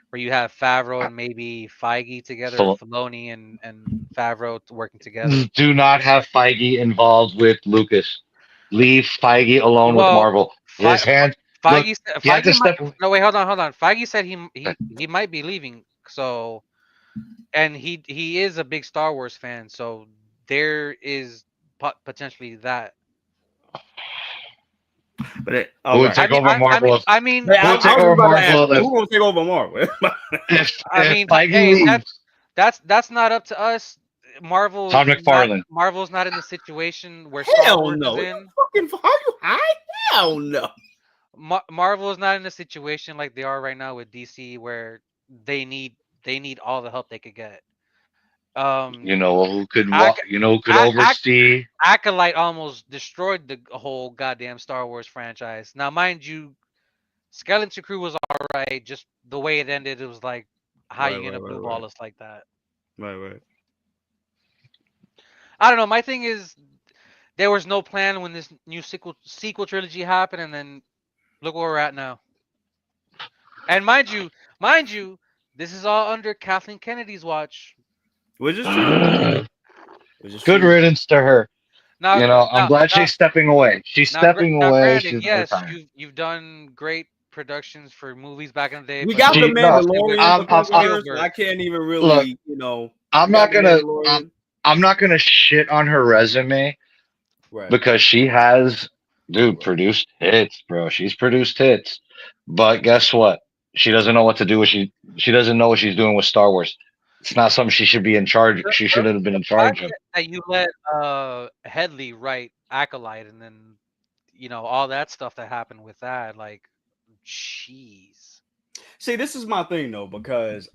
where you have Favreau and maybe Feige together, or Fil- Filoni and Favreau working together. Do not have Feige involved with Lucas. leave Feige alone with Well, Marvel. Fe- His hand, look, he had to Feige might. step away. No, wait, hold on. Feige said he might be leaving. So, and he is a big Star Wars fan. So there is potentially that. But Who all would right. take over Marvel? Man, Who I, would I take was over about to ask Marvel who gonna take over Marvel. if Feige Hey, leaves? that's not up to us. Todd McFarlane. Marvel's not in the situation where Star Hell Wars is no! You in. fucking how you high? Hell no! Marvel is not in a situation like they are right now with DC where they need they need all the help they could get. Um, You know who could Ac- you know who could Ac- oversee? Acolyte almost destroyed the whole goddamn Star Wars franchise. Now, mind you, Skeleton Crew was alright. Just the way it ended, it was like, how Right, you gonna right, right, blue right, ball us like that? right, right. I don't know. My thing is, there was no plan when this new sequel trilogy happened, and then look where we're at now. And mind you, this is all under Kathleen Kennedy's watch. Which is true. Which is Good true. riddance to her. Now, You know, I'm glad now, she's stepping away. She's stepping now, away. granted, She's yes, retiring. you've done great productions for movies back in the day, We but got the She no. especially with Mandalorian because of her, so Spielberg. I can't even Look, really, I'm we got not the gonna. Mandalorian. I'm not gonna shit on her resume Right, because she has, dude, right. produced hits, bro. She's produced hits, but guess what? She doesn't know what to do. She doesn't know what she's doing with Star Wars. It's not something she should be in charge. She should have been The in fact charge of. that you let Headley write Acolyte, and then all that stuff that happened with that, like, jeez. See, this is my thing though, because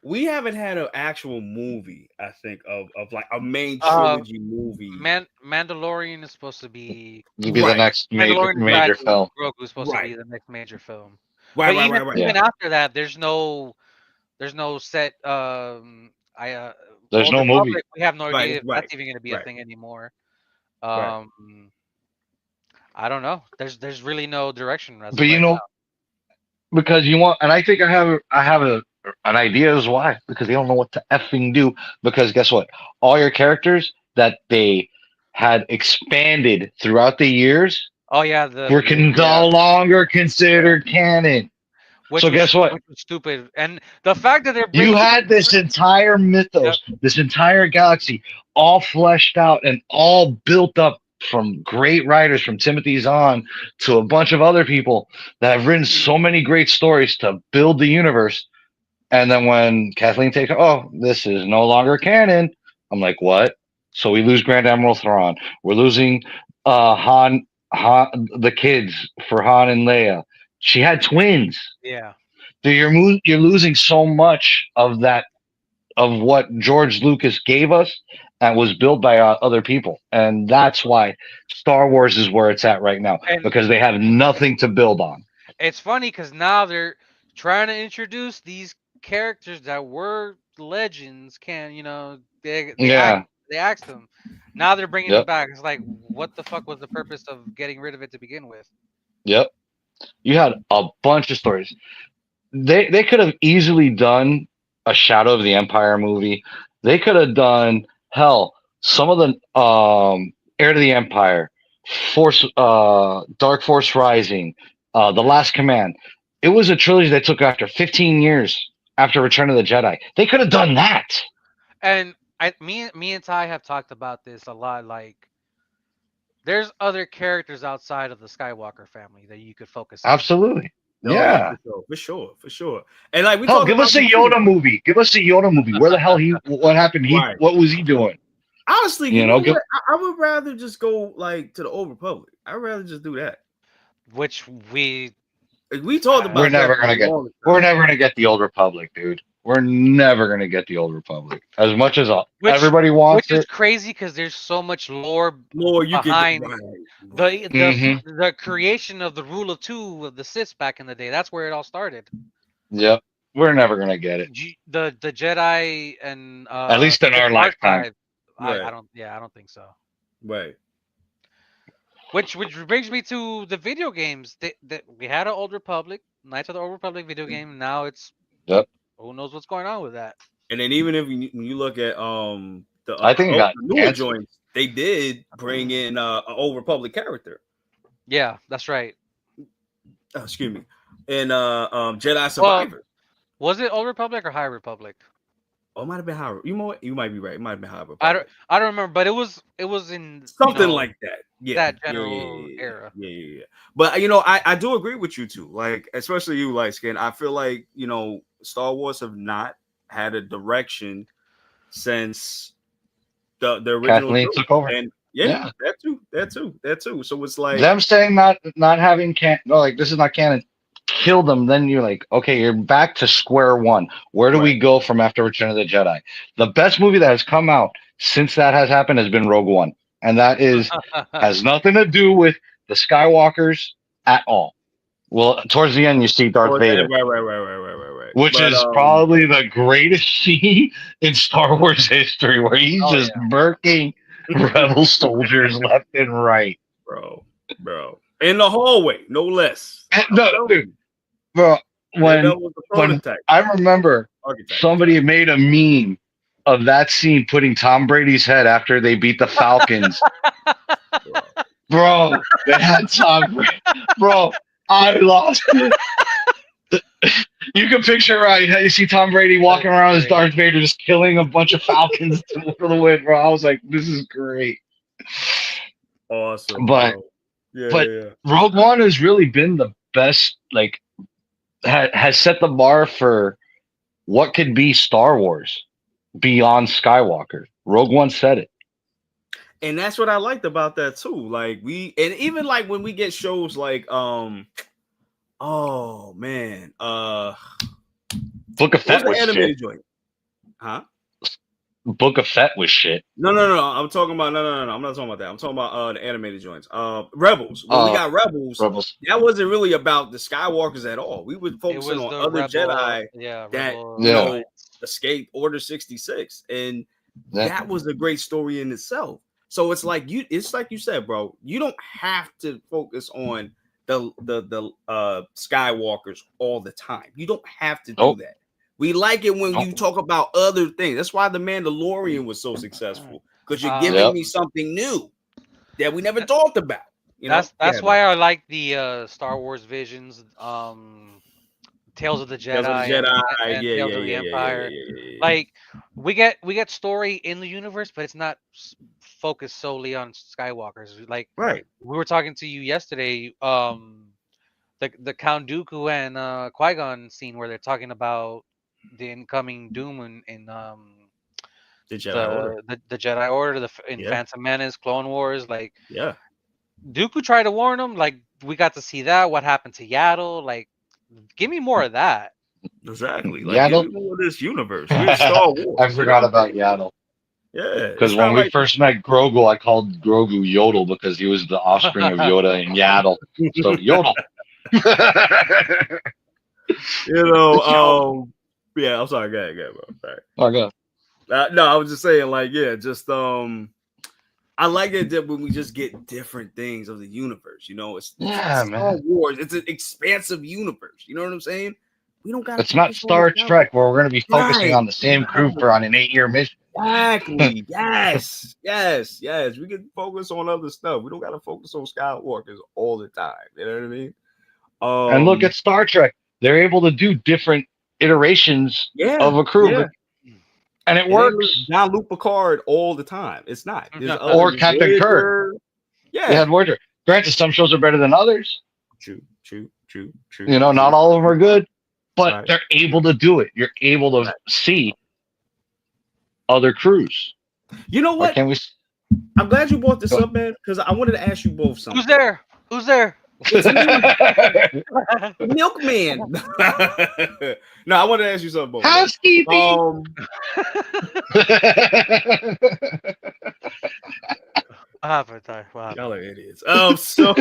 we haven't had an actual movie, I think, of like a main Uh, trilogy movie. Mandalorian is supposed to be To be the Right, next Mandalorian and major film. Grogu is supposed to right, be the next major film. right, But right, right, right. Yeah, even after that, there's no set. I there's Old no movie. Republic. We have no Right, idea if right, that's even going to be a right, thing anymore. right. Um, I don't know. There's really no direction as But of you right know, because you want, and I think I have an idea as why because they don't know what to effing do. Because guess what? All your characters that they had expanded throughout the years now. Oh yeah, were Yeah, no longer considered canon. So guess what? which was stupid, and the fact that they're You bringing. had this entire Yep. mythos, this entire galaxy, all fleshed out and all built up from great writers, from Timothy Zahn to a bunch of other people that have written so many great stories to build the universe. And then when Kathleen takes, oh, this is no longer canon. I'm like, what? So we lose Grand Admiral Thrawn. We're losing Han, the kids for Han and Leia. She had twins. Yeah. So you're losing so much of that of what George Lucas gave us and was built by other people, and that's why Star Wars is where it's at right now And because they have nothing to build on. it's funny because now they're trying to introduce these characters that were legends. Yeah. They asked them. Now they're bringing them Yep. back. It's like, what the fuck was the purpose of getting rid of it to begin with? Yep. You had a bunch of stories. They could have easily done a Shadow of the Empire movie. They could have done hell some of the Heir to the Empire, Force Dark Force Rising, The Last Command. It was a trilogy that took after 15 years after Return of the Jedi. They could have done that. And me and Ty have talked about this a lot. Like, there's other characters outside of the Skywalker family that you could focus on. Absolutely. Oh yeah, Yeah. for sure, for sure. And like we Hell, talking give about us a this too. Yoda movie. Give us a Yoda movie. Where the hell what happened? Right. What was he doing? Honestly, you You know know, what? I would rather just go like to the Old Republic. I'd rather just do that. Which we Like, we talked we're about that never for a gonna get long we're time. never gonna get the old republic, dude. We're never gonna get the old republic. As much as which everybody wants which is it. crazy because there's so much lore More you could behind right, the right. the Hmm. the creation of the rule of two of the Sith back in the day. That's where it all started. Yep. We're never gonna get it. The Jedi and At least in the our dark lifetime. side. I Right, don't, yeah, I don't think so. right. Which brings me to the video games. We had an Old Republic, Knights of the Old Republic video game. Now it's Yep. who knows what's going on with that. And then even if when you look at I think it got the newer canceled. joints, they did bring in an Old Republic character. Yeah, that's right. Excuse me. And Jedi Well, Survivor. was it Old Republic or High Republic? Oh, it might have been High. You might be right. It might have been High I Republic. don't I don't remember, but it was in Something like that. Yeah. that Yeah. general era. Yeah. But I do agree with you too. Like, especially you, light skin. I feel like Star Wars have not had a direction since the original Kathleen took over. and Yeah. that too. So it's like Them saying not having like this is not canon, kill them. Then you're like, okay, you're back to square one. Where do we go from after Return of the Jedi? The best movie that has come out since that has happened has been Rogue One, and that has nothing to do with the Skywalkers at all. Well, towards the end, you see Darth Vader, right. which is probably the greatest scene in Star Wars history, where he's just murking rebel soldiers left and right, bro, in the hallway, no less. No, dude, bro. When I remember somebody made a meme of that scene putting Tom Brady's head after they beat the Falcons. Bro, they had Tom Brady. Bro, I lost it. You can picture right. You see Tom Brady walking around as Darth Vader, just killing a bunch of Falcons for the win, bro. I was like, this is great. Awesome. But Rogue One has really been the best. Like, has set the bar for what could be Star Wars beyond Skywalker. Rogue One said it. And that's what I liked about that too. Like even like when we get shows like oh man, Book of Fett was shit. Joint? Huh? Book of Fett was shit. No. I'm talking about no. I'm not talking about that. I'm talking about the animated joints. Rebels. When we got Rebels, that wasn't really about the Skywalkers at all. We were focusing on other Jedi that escaped Order 66, and that was a great story in itself. So it's like you said, bro. You don't have to focus on the Skywalkers all the time. You don't have to do that. We like it when you talk about other things. That's why The Mandalorian was so successful, because you're giving me something new that we never talked about. That's why I like the Star Wars Visions, Tales of the Jedi, and Tales of the Empire. Like we get story in the universe, but it's not focused solely on Skywalkers. Like we were talking to you yesterday, the Count Dooku and Qui-Gon scene where they're talking about the incoming doom in the Jedi Order, Phantom Menace, Clone Wars. Like Dooku tried to warn them. Like we got to see that. What happened to Yaddle? Like, give me more of that. Exactly. Like, Yaddle? Give me more of this universe. We're Star Wars. I forgot about Yaddle. Yeah. Because when we first met Grogu, I called Grogu Yodel because he was the offspring of Yoda and Yaddle. So Yodel. Yeah, I'm sorry. Go ahead, bro. Sorry. Oh, go. No, I was just saying, like, I like it that when we just get different things of the universe, it's Star Wars. It's an expansive universe. You know what I'm saying? We don't got. It's not Star Trek where we're going to be focusing on the same crew on an 8-year mission. Exactly. yes. We can focus on other stuff. We don't got to focus on Skywalkers all the time. You know what I mean? And look at Star Trek. They're able to do different iterations of a crew, and it works. Not Luke Picard all the time. It's not. Or Captain Kirk. Yeah, they had Voyager. Granted, some shows are better than others. True. Not all of them are good, but they're able to do it. You're able to see other crews. You know what? Can we? I'm glad you brought this up, man, because I wanted to ask you both something. Who's there? Milkman. No, I want to ask you something. Housekeeping. Y'all are idiots. So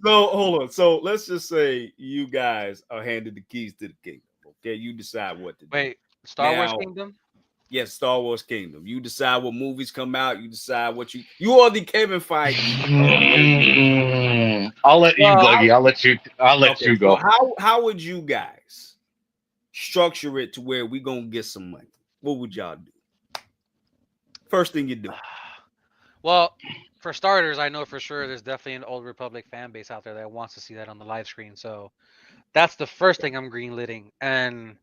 hold on. So let's just say you guys are handed the keys to the kingdom. Okay, you decide what to do. Wait, Star Wars Kingdom? Yes, Star Wars Kingdom. You decide what movies come out. You decide what you are the Kevin Feige. I'll let you, Dougie. I'll let you go. So how would you guys structure it to where we gonna get some money? What would y'all do? first thing you do? Well, for starters, I know for sure there's definitely an Old Republic fan base out there that wants to see that on the live screen. So that's the first thing I'm greenlighting, and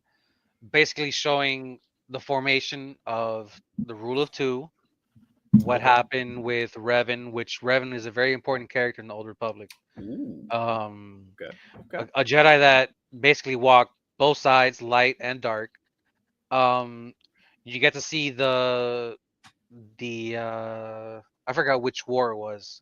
basically showing the formation of the Rule of Two, what Okay. happened with Revan, which Revan is a very important character in the Old Republic. Ooh. Um, Okay. Okay. a Jedi that basically walked both sides, light and dark. Um, you get to see the I forgot which war it was.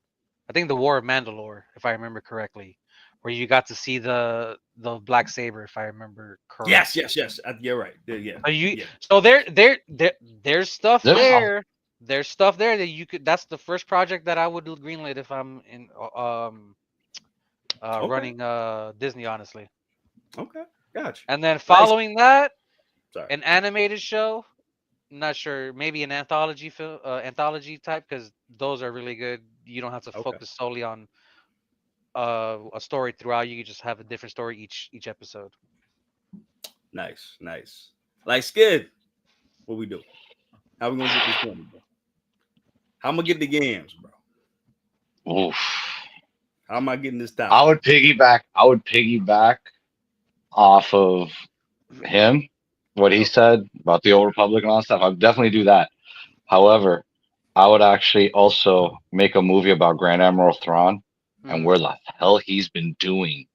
I think the War of Mandalore, if I remember correctly, where you got to see the black saber, if I remember Yes. correctly. Yes. Yes. You're right. Yeah. Yeah. So there's stuff There's some. there. There's stuff there that you could. That's the first project that I would greenlight if I'm in Okay. running Disney, honestly. Okay. Gotcha. And then Nice. following that, Sorry. an animated show. Not sure, maybe an anthology film, anthology type, because those are really good. You don't have to Okay. focus solely on a story throughout. You can just have a different story each episode. Nice. Nice. Like Skid, what we do? How we gonna get this money, bro? How am I getting the games, bro? Oof. How am I getting this time? I would piggyback off of him, what he said about the Old Republic and all that stuff. I'd definitely do that. However, I would actually also make a movie about Grand Admiral Thrawn and where the hell he's been doing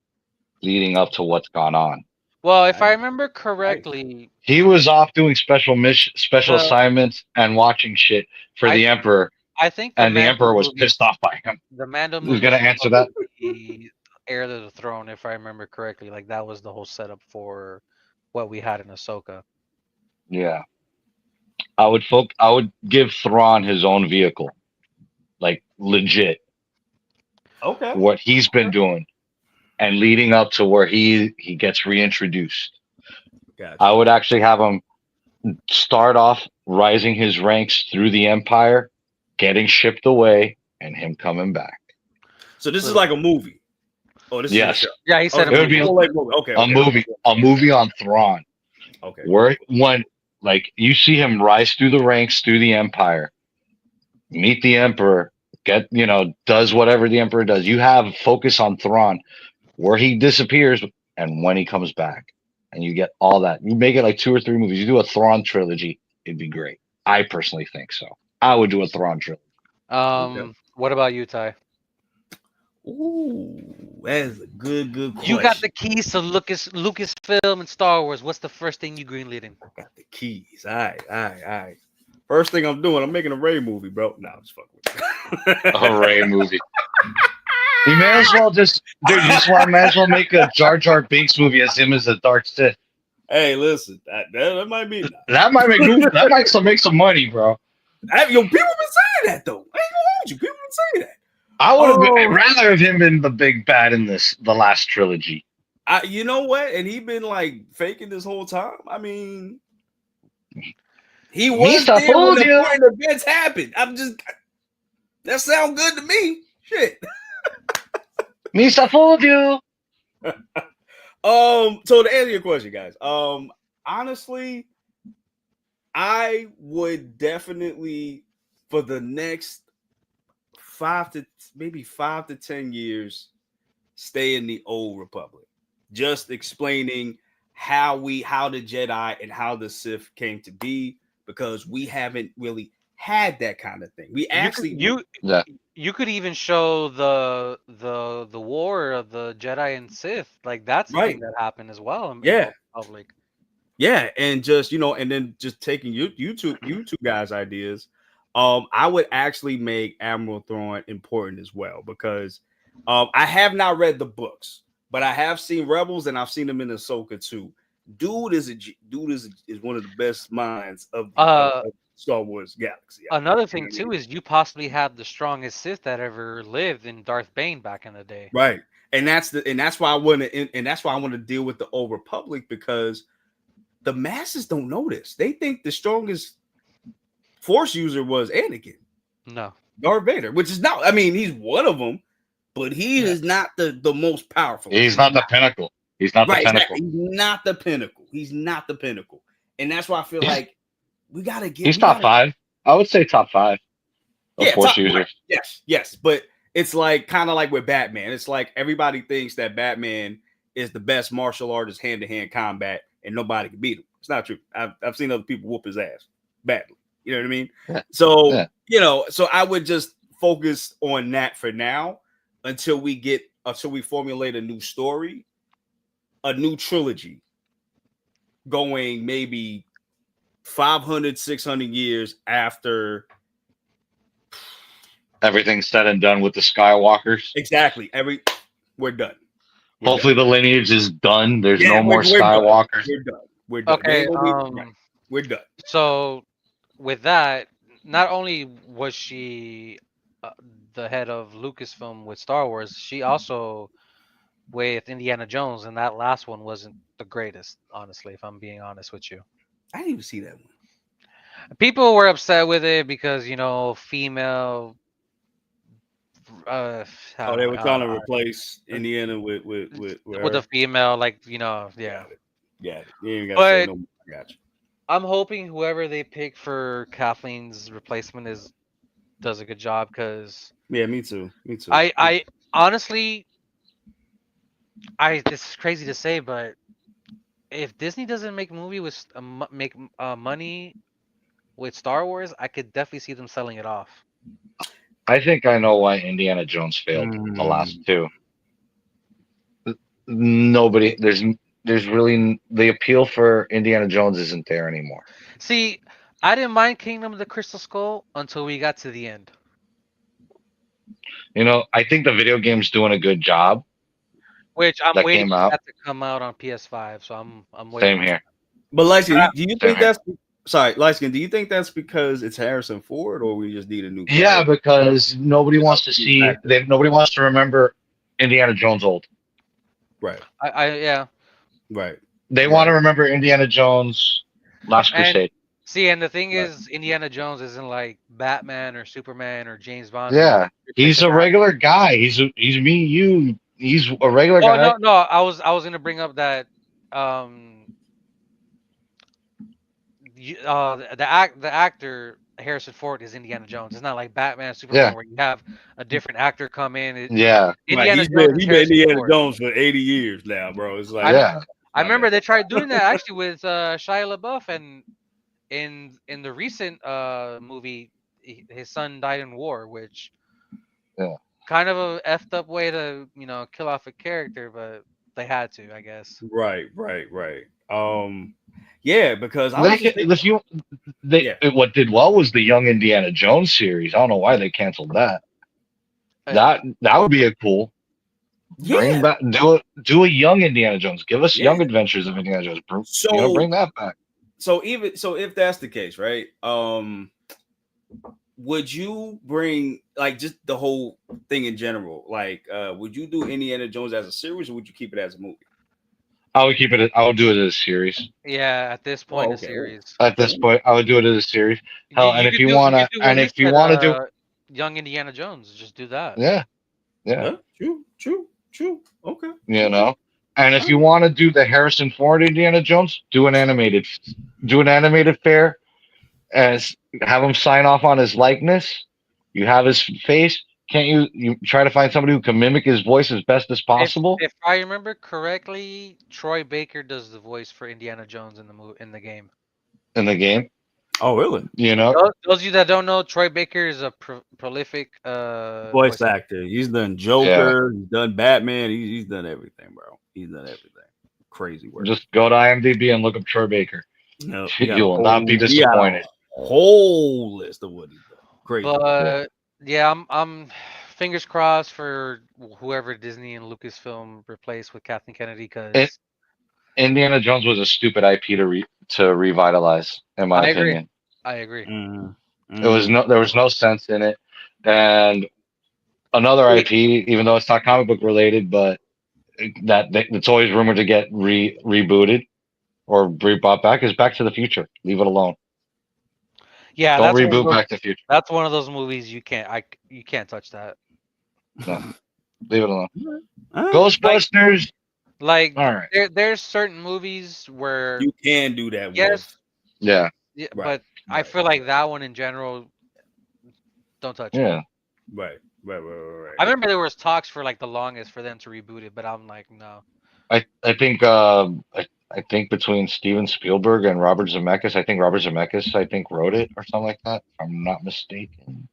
leading up to what's gone on. Well, if I Nice. remember correctly, He was off doing special the assignments and watching shit for I the Emperor, I think and the Emperor was pissed off by him. The Mando Who's movie gonna was answer supposed that? to be Heir to the Throne, if I remember correctly. Like that was the whole setup for what we had in Ahsoka. Yeah, I would give Thrawn his own vehicle, like legit. Okay. What he's been doing and leading up to where he gets reintroduced. Gotcha. I would actually have him start off rising his ranks through the Empire, getting shipped away, and him coming back. So this is like a movie. Oh, this Yes. is a show. Yeah, he said It would be Like movie. Okay. a movie on Thrawn, Okay. where when like you see him rise through the ranks through the Empire, meet the Emperor, does whatever the Emperor does. You have focus on Thrawn, where he disappears and when he comes back, and you get all that. You make it like 2 or 3 movies. You do a Thrawn trilogy, it'd be great. I personally think so. I would do a Thrawn trilogy. What about you, Ty? Ooh, that's a good question. You got the keys to Lucasfilm and Star Wars. What's the first thing you greenlit in? I got the keys. All right. First thing I'm doing, I'm making a Ray movie, bro. No, I'm just fucking with you. A Ray movie. You may as well might as well make a Jar Jar Binks movie as him as a Dark Sith. Hey, listen, that might be That might make some money, bro. People been saying that though. I ain't gonna hold you. People been saying that. I would have rather have him been the big bad in the last trilogy. You know what? And he been like faking this whole time. I mean, he was there when the important events happened. That sound good to me. Shit. Misa fooled you. So to answer your question, guys, honestly, I would definitely for the next 5 to 10 years stay in the Old Republic, just explaining how the Jedi and how the Sith came to be, because we haven't really had that kind of thing. We actually you could even show the war of the Jedi and Sith. Like that's the thing that happened as well in the Republic. Yeah, and just and then just taking YouTube guys' ideas. I would actually make Admiral Thrawn important as well, because I have not read the books, but I have seen Rebels and I've seen them in Ahsoka too. Dude is one of the best minds of Star Wars galaxy. Another thing too is you possibly have the strongest Sith that ever lived in Darth Bane back in the day. Right, and that's why I want to deal with the Old Republic, because the masses don't know this. They think the strongest Force user was Anakin. No, Darth Vader, which is not. I mean, he's one of them, but he is not the most powerful. He's not the pinnacle. He's not the pinnacle. He's not the pinnacle. He's not the pinnacle, and that's why I feel like we gotta get. He's top 5. I would say top 5 of Yeah, force right. users. Yes. But it's like kind of like with Batman. It's like everybody thinks that Batman is the best martial artist hand-to-hand combat, and nobody can beat him. It's not true. I've seen other people whoop his ass badly. You know what I mean? Yeah. So Yeah. so I would just focus on that for now until we formulate a new story, a new trilogy going maybe 500, 600 years after Everything's said and done with the Skywalkers. exactly we're done. Hopefully the lineage is done. There's Yeah, no more we're done. Skywalkers. We're done. They Okay. ain't gonna be right. We're done. So with that, not only was she the head of Lucasfilm with Star Wars, she also with Indiana Jones, and that last one wasn't the greatest, honestly, if I'm being honest with you. I didn't even see that one. People were upset with it because, female. How Oh, do they I, were trying to replace Indiana with with a her. female, like, yeah. Got it. You ain't gotta say But no more. I got you. I'm hoping whoever they pick for Kathleen's replacement does a good job, because Yeah, me too. I honestly, this is crazy to say, but if Disney doesn't make movie with make money with Star Wars, I could definitely see them selling it off. I think I know why Indiana Jones failed the last two. Nobody, there's really the appeal for Indiana Jones isn't there anymore. See, I didn't mind Kingdom of the Crystal Skull until we got to the end. I think the video game's doing a good job. Which I'm that waiting came for out. that to come out on PS5, so I'm waiting. Same here. But Lyskin, do you think here. Lyskin, do you think that's because it's Harrison Ford, or we just need a new character? Yeah, because nobody wants to see nobody wants to remember Indiana Jones old. Right. Yeah. Right. They want to remember Indiana Jones Last Crusade. See, and the thing is, Indiana Jones isn't like Batman or Superman or James Bond. Yeah, he's a regular guy. He's me, you. He's a regular guy. No. I was gonna bring up that the actor Harrison Ford is Indiana Jones. It's not like Batman, Superman, where you have a different actor come in. Indiana Jones. He's been Indiana Jones for 80 years now, bro. It's like I remember they tried doing that actually with Shia LaBeouf, and in the recent movie, his son died in war, which kind of a effed up way to kill off a character, but they had to, I guess. Right. Yeah, because what did well was the Young Indiana Jones series. I don't know why they canceled that. That would be a cool. Bring back, do a Young Indiana Jones. Give us Young Adventures of Indiana Jones. So bring that back. So if that's the case, right? Would you bring like just the whole thing in general? Like, would you do Indiana Jones as a series, or would you keep it as a movie? I would keep it. I would do it as a series. Yeah, at this point, a series. At this point, I would do it as a series. Hell, and if you want to do Young Indiana Jones, just do that. Yeah. True. Okay. And if you want to do the Harrison Ford Indiana Jones, do an animated fair, as have him sign off on his likeness. You have his face. Can't you try to find somebody who can mimic his voice as best as possible? If I remember correctly, Troy Baker does the voice for Indiana Jones in the game. In the game? Oh, really? Those of you that don't know, Troy Baker is a prolific voice actor. He's done Joker. He's done Batman. He's done everything, bro. He's done everything. Crazy work. Just go to IMDb and look up Troy Baker. No, you will not be disappointed. Whole list of what he's done. Crazy. But yeah, I'm fingers crossed for whoever Disney and Lucasfilm replaced with Kathleen Kennedy, because Indiana Jones was a stupid IP to revitalize, in my opinion. I agree. Mm-hmm. There was no sense in it, and another IP, even though it's not comic book related, but it's always rumored to get rebooted or brought back, is Back to the Future. Leave it alone. Yeah, don't reboot Back to the Future. That's one of those movies you can't touch that. No, leave it alone. Ghostbusters. Like, all right. There's certain movies where you can do that. Yes. Yeah. yeah, Right, but I right, feel like that one in general, don't touch it. Yeah, right. I remember there was talks for like the longest for them to reboot it, but I'm like, no. I think I think between Steven Spielberg and Robert Zemeckis, I think Robert Zemeckis wrote it or something like that. If I'm not mistaken.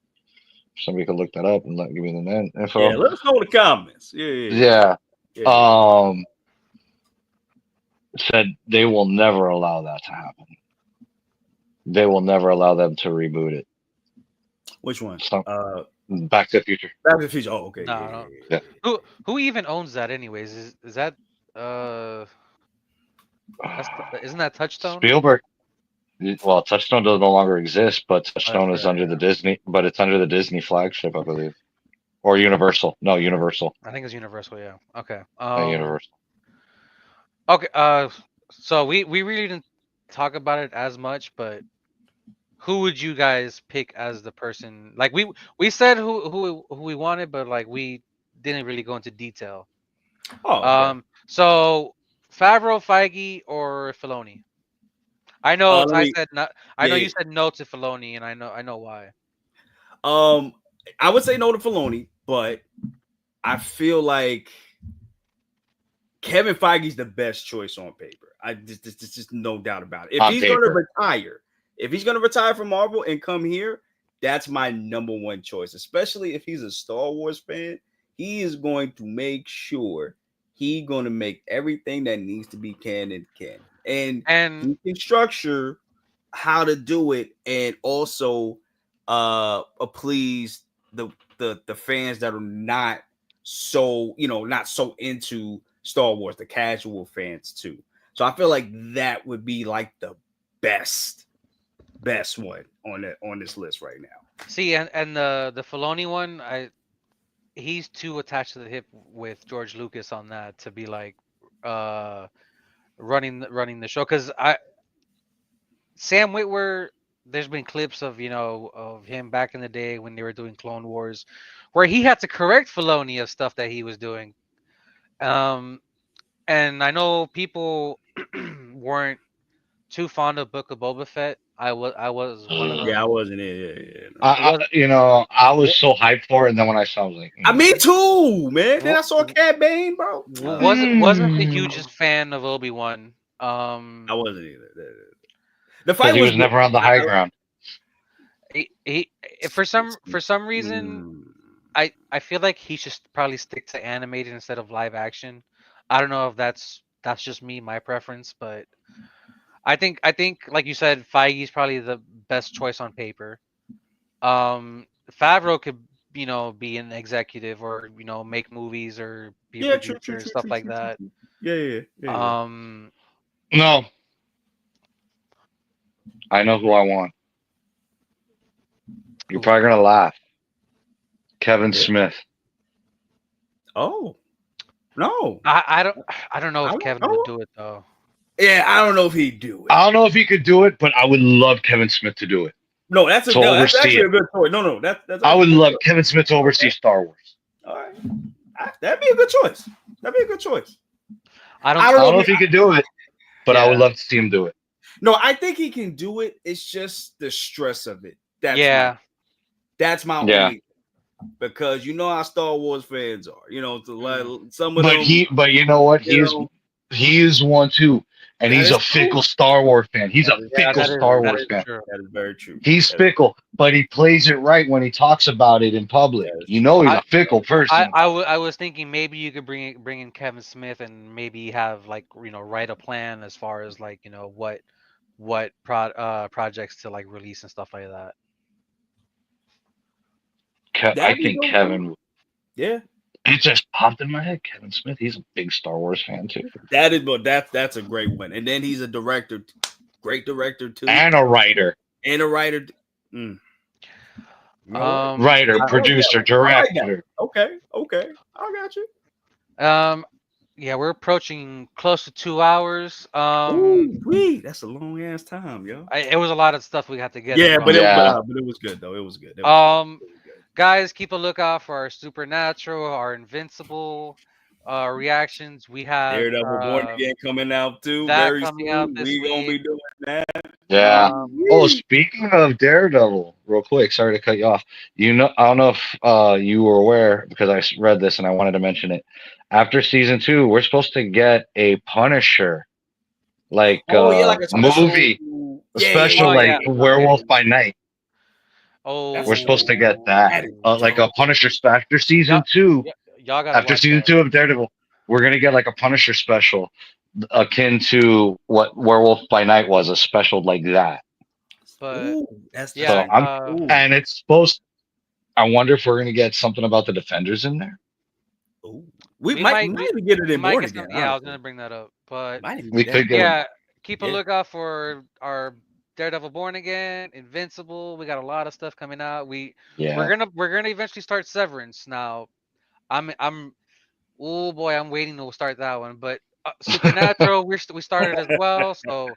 Somebody could look that up and give me the Yeah, info. let us know in the comments. Yeah. Yeah. Yeah. Um, said they will never allow that to happen. They will never allow them to reboot it. Which one? So, Back to the Future. Back to the Future. Oh, okay. No, no. Yeah. Who even owns that anyways? Is that uh isn't that Touchstone? Spielberg. Well, Touchstone does no longer exist, but Oh, that's Touchstone is right. under the Disney, but it's under the Disney flagship, I believe, or Universal. No, Universal. I think it's Universal, yeah. Okay. Universal. Okay, so we really didn't talk about it as much, but who would you guys pick as the person? Like we said who we wanted, but like we didn't really go into detail. Oh, okay. So Favreau, Feige, or Filoni? I know Let Ty me. said not. I know Yeah. you said no to Filoni, and I know why. I would say no to Filoni, but I feel like Kevin Feige's the best choice on paper. Just no doubt about it. If On he's going to paper. retire, if he's going to retire from Marvel and come here, that's my number one choice. Especially if he's a Star Wars fan, he is going to make sure he's going to make everything that needs to be canon, and And he can structure how to do it, and also please the fans that are not so not so into Star Wars, the casual fans too. So I feel like that would be like the best one on this list right now. see, and the Filoni one, he's too attached to the hip with George Lucas on that to be like uh running the show. Because Sam Witwer, there's been clips of of him back in the day when they were doing Clone Wars, where he had to correct Filoni of stuff that he was doing. Um, and I know people weren't too fond of Book of Boba Fett. I was one of Yeah, them. I wasn't in. Yeah. No. It wasn't. I was wa- so hyped for it, and then when I saw, it, I was like, I me too, man. Then wa- I saw Cad Bane, bro. wasn't the hugest fan of Obi-Wan. I wasn't either. The because fight he was was good. never on the high ground. He for some reason, Mm. I feel like he should probably stick to animated instead of live action. I don't know if that's just me, my preference, but I think like you said, Feige's probably the best choice on paper. Favreau could be an executive or make movies or be a Yeah, true, producer and stuff like that. true. Yeah. Um, No, I know who I want. You're who? probably gonna laugh. Kevin Yeah. Smith. Oh no, I don't know I if don't Kevin would know. do it though. Yeah, I don't know if he'd do it. I don't know if he could do it, but I would love Kevin Smith to do it. No, To that's oversee actually it. a good choice. No, that's I actually would a good love choice. Kevin Smith to oversee Star Wars. All right, that'd be a good choice. That'd be a good choice. I I don't. don't I don't know know if if he could do it, but I would Yeah, love to see him do it. no, I think he can do it. It's just the stress of it. yeah. That's my Yeah. only, because you know how Star Wars fans are. Some of But them. you know what? You know, He is one too, and that he's is a true. fickle Star Wars fan. He's a Yeah, fickle that is Star that Wars is fan. true. That is very true. He's That is fickle, but he plays it right when he talks about it in public. You true. know, he's I a fickle person. I was thinking maybe you could bring in Kevin Smith and maybe have like write a plan as far as like what projects to like release and stuff like that. I That'd be think good too. Kevin. Yeah, It just popped in my head. Kevin Smith. He's a big Star Wars fan too, that is, but that's a great one. And then he's a director, great director too, and a writer, and a writer. Mm. You know what? writer, I like that producer, one. I like that director. one. Okay, I got you. Um, yeah, we're approaching close to 2 hours. Ooh, wee, that's a long ass time, yo. It was a lot of stuff we had to get Yeah, through but on that. but it was good though. It was good. Guys, keep a lookout for our Supernatural, our Invincible, reactions. We have Daredevil Born Again coming out too that very coming out soon. this We gonna week. be doing that. Yeah. Um, Oh, speaking of Daredevil, real quick, sorry to cut you off. I don't know if you were aware because read this and I wanted to mention it. After season 2, we're supposed to get a Punisher Oh yeah, like a special. movie, a Yeah, yeah, special oh yeah, yeah, like yeah. okay. Werewolf by Night. That's We're supposed to dope. get Oh, that, That is like dope. a Punisher after y'all, season 2. y'all gotta After watch season that. 2 of Daredevil, we're gonna get like a Punisher special akin to what Werewolf by Night was, a special like that. But Ooh, that's So yeah, gonna be I'm, cool. and it's supposed. I wonder if we're gonna get something about the Defenders in there. Ooh. We we might might might even get it we in might Born get Again. some. Yeah, I was Honestly, gonna bring that up, but might even We get that could in get Born them. yeah, Again. keep a Yeah. lookout for our Daredevil Born Again, Invincible. We got a lot of stuff coming out. We're Yeah. gonna eventually start Severance now. I'm oh boy, I'm waiting to start that one. But Supernatural, we started as well, so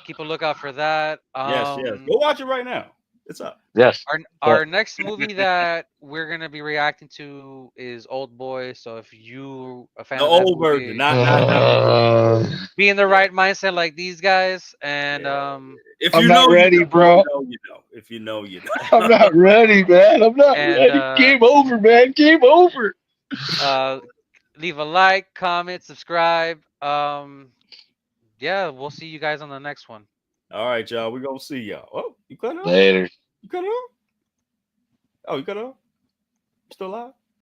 keep a lookout for that. Yes, yes. Go watch it right now. It's up. Yes. Our But next movie that we're gonna be reacting to is Old Boy. So if you a fan The of that old version, movie, not the new one. be in the Yeah, right mindset like these guys, and yeah. If I'm you not know, you ready, know. If you bro. know, you know. If you know, you I'm know. not ready, man. I'm not and ready. Game over, man. Game over. uh, leave a like, comment, subscribe. Yeah, we'll see you guys on the next one. All right, y'all. We're gonna see y'all. Oh, you cut it off? Later. You cut it off? Oh, you cut it off? You still alive?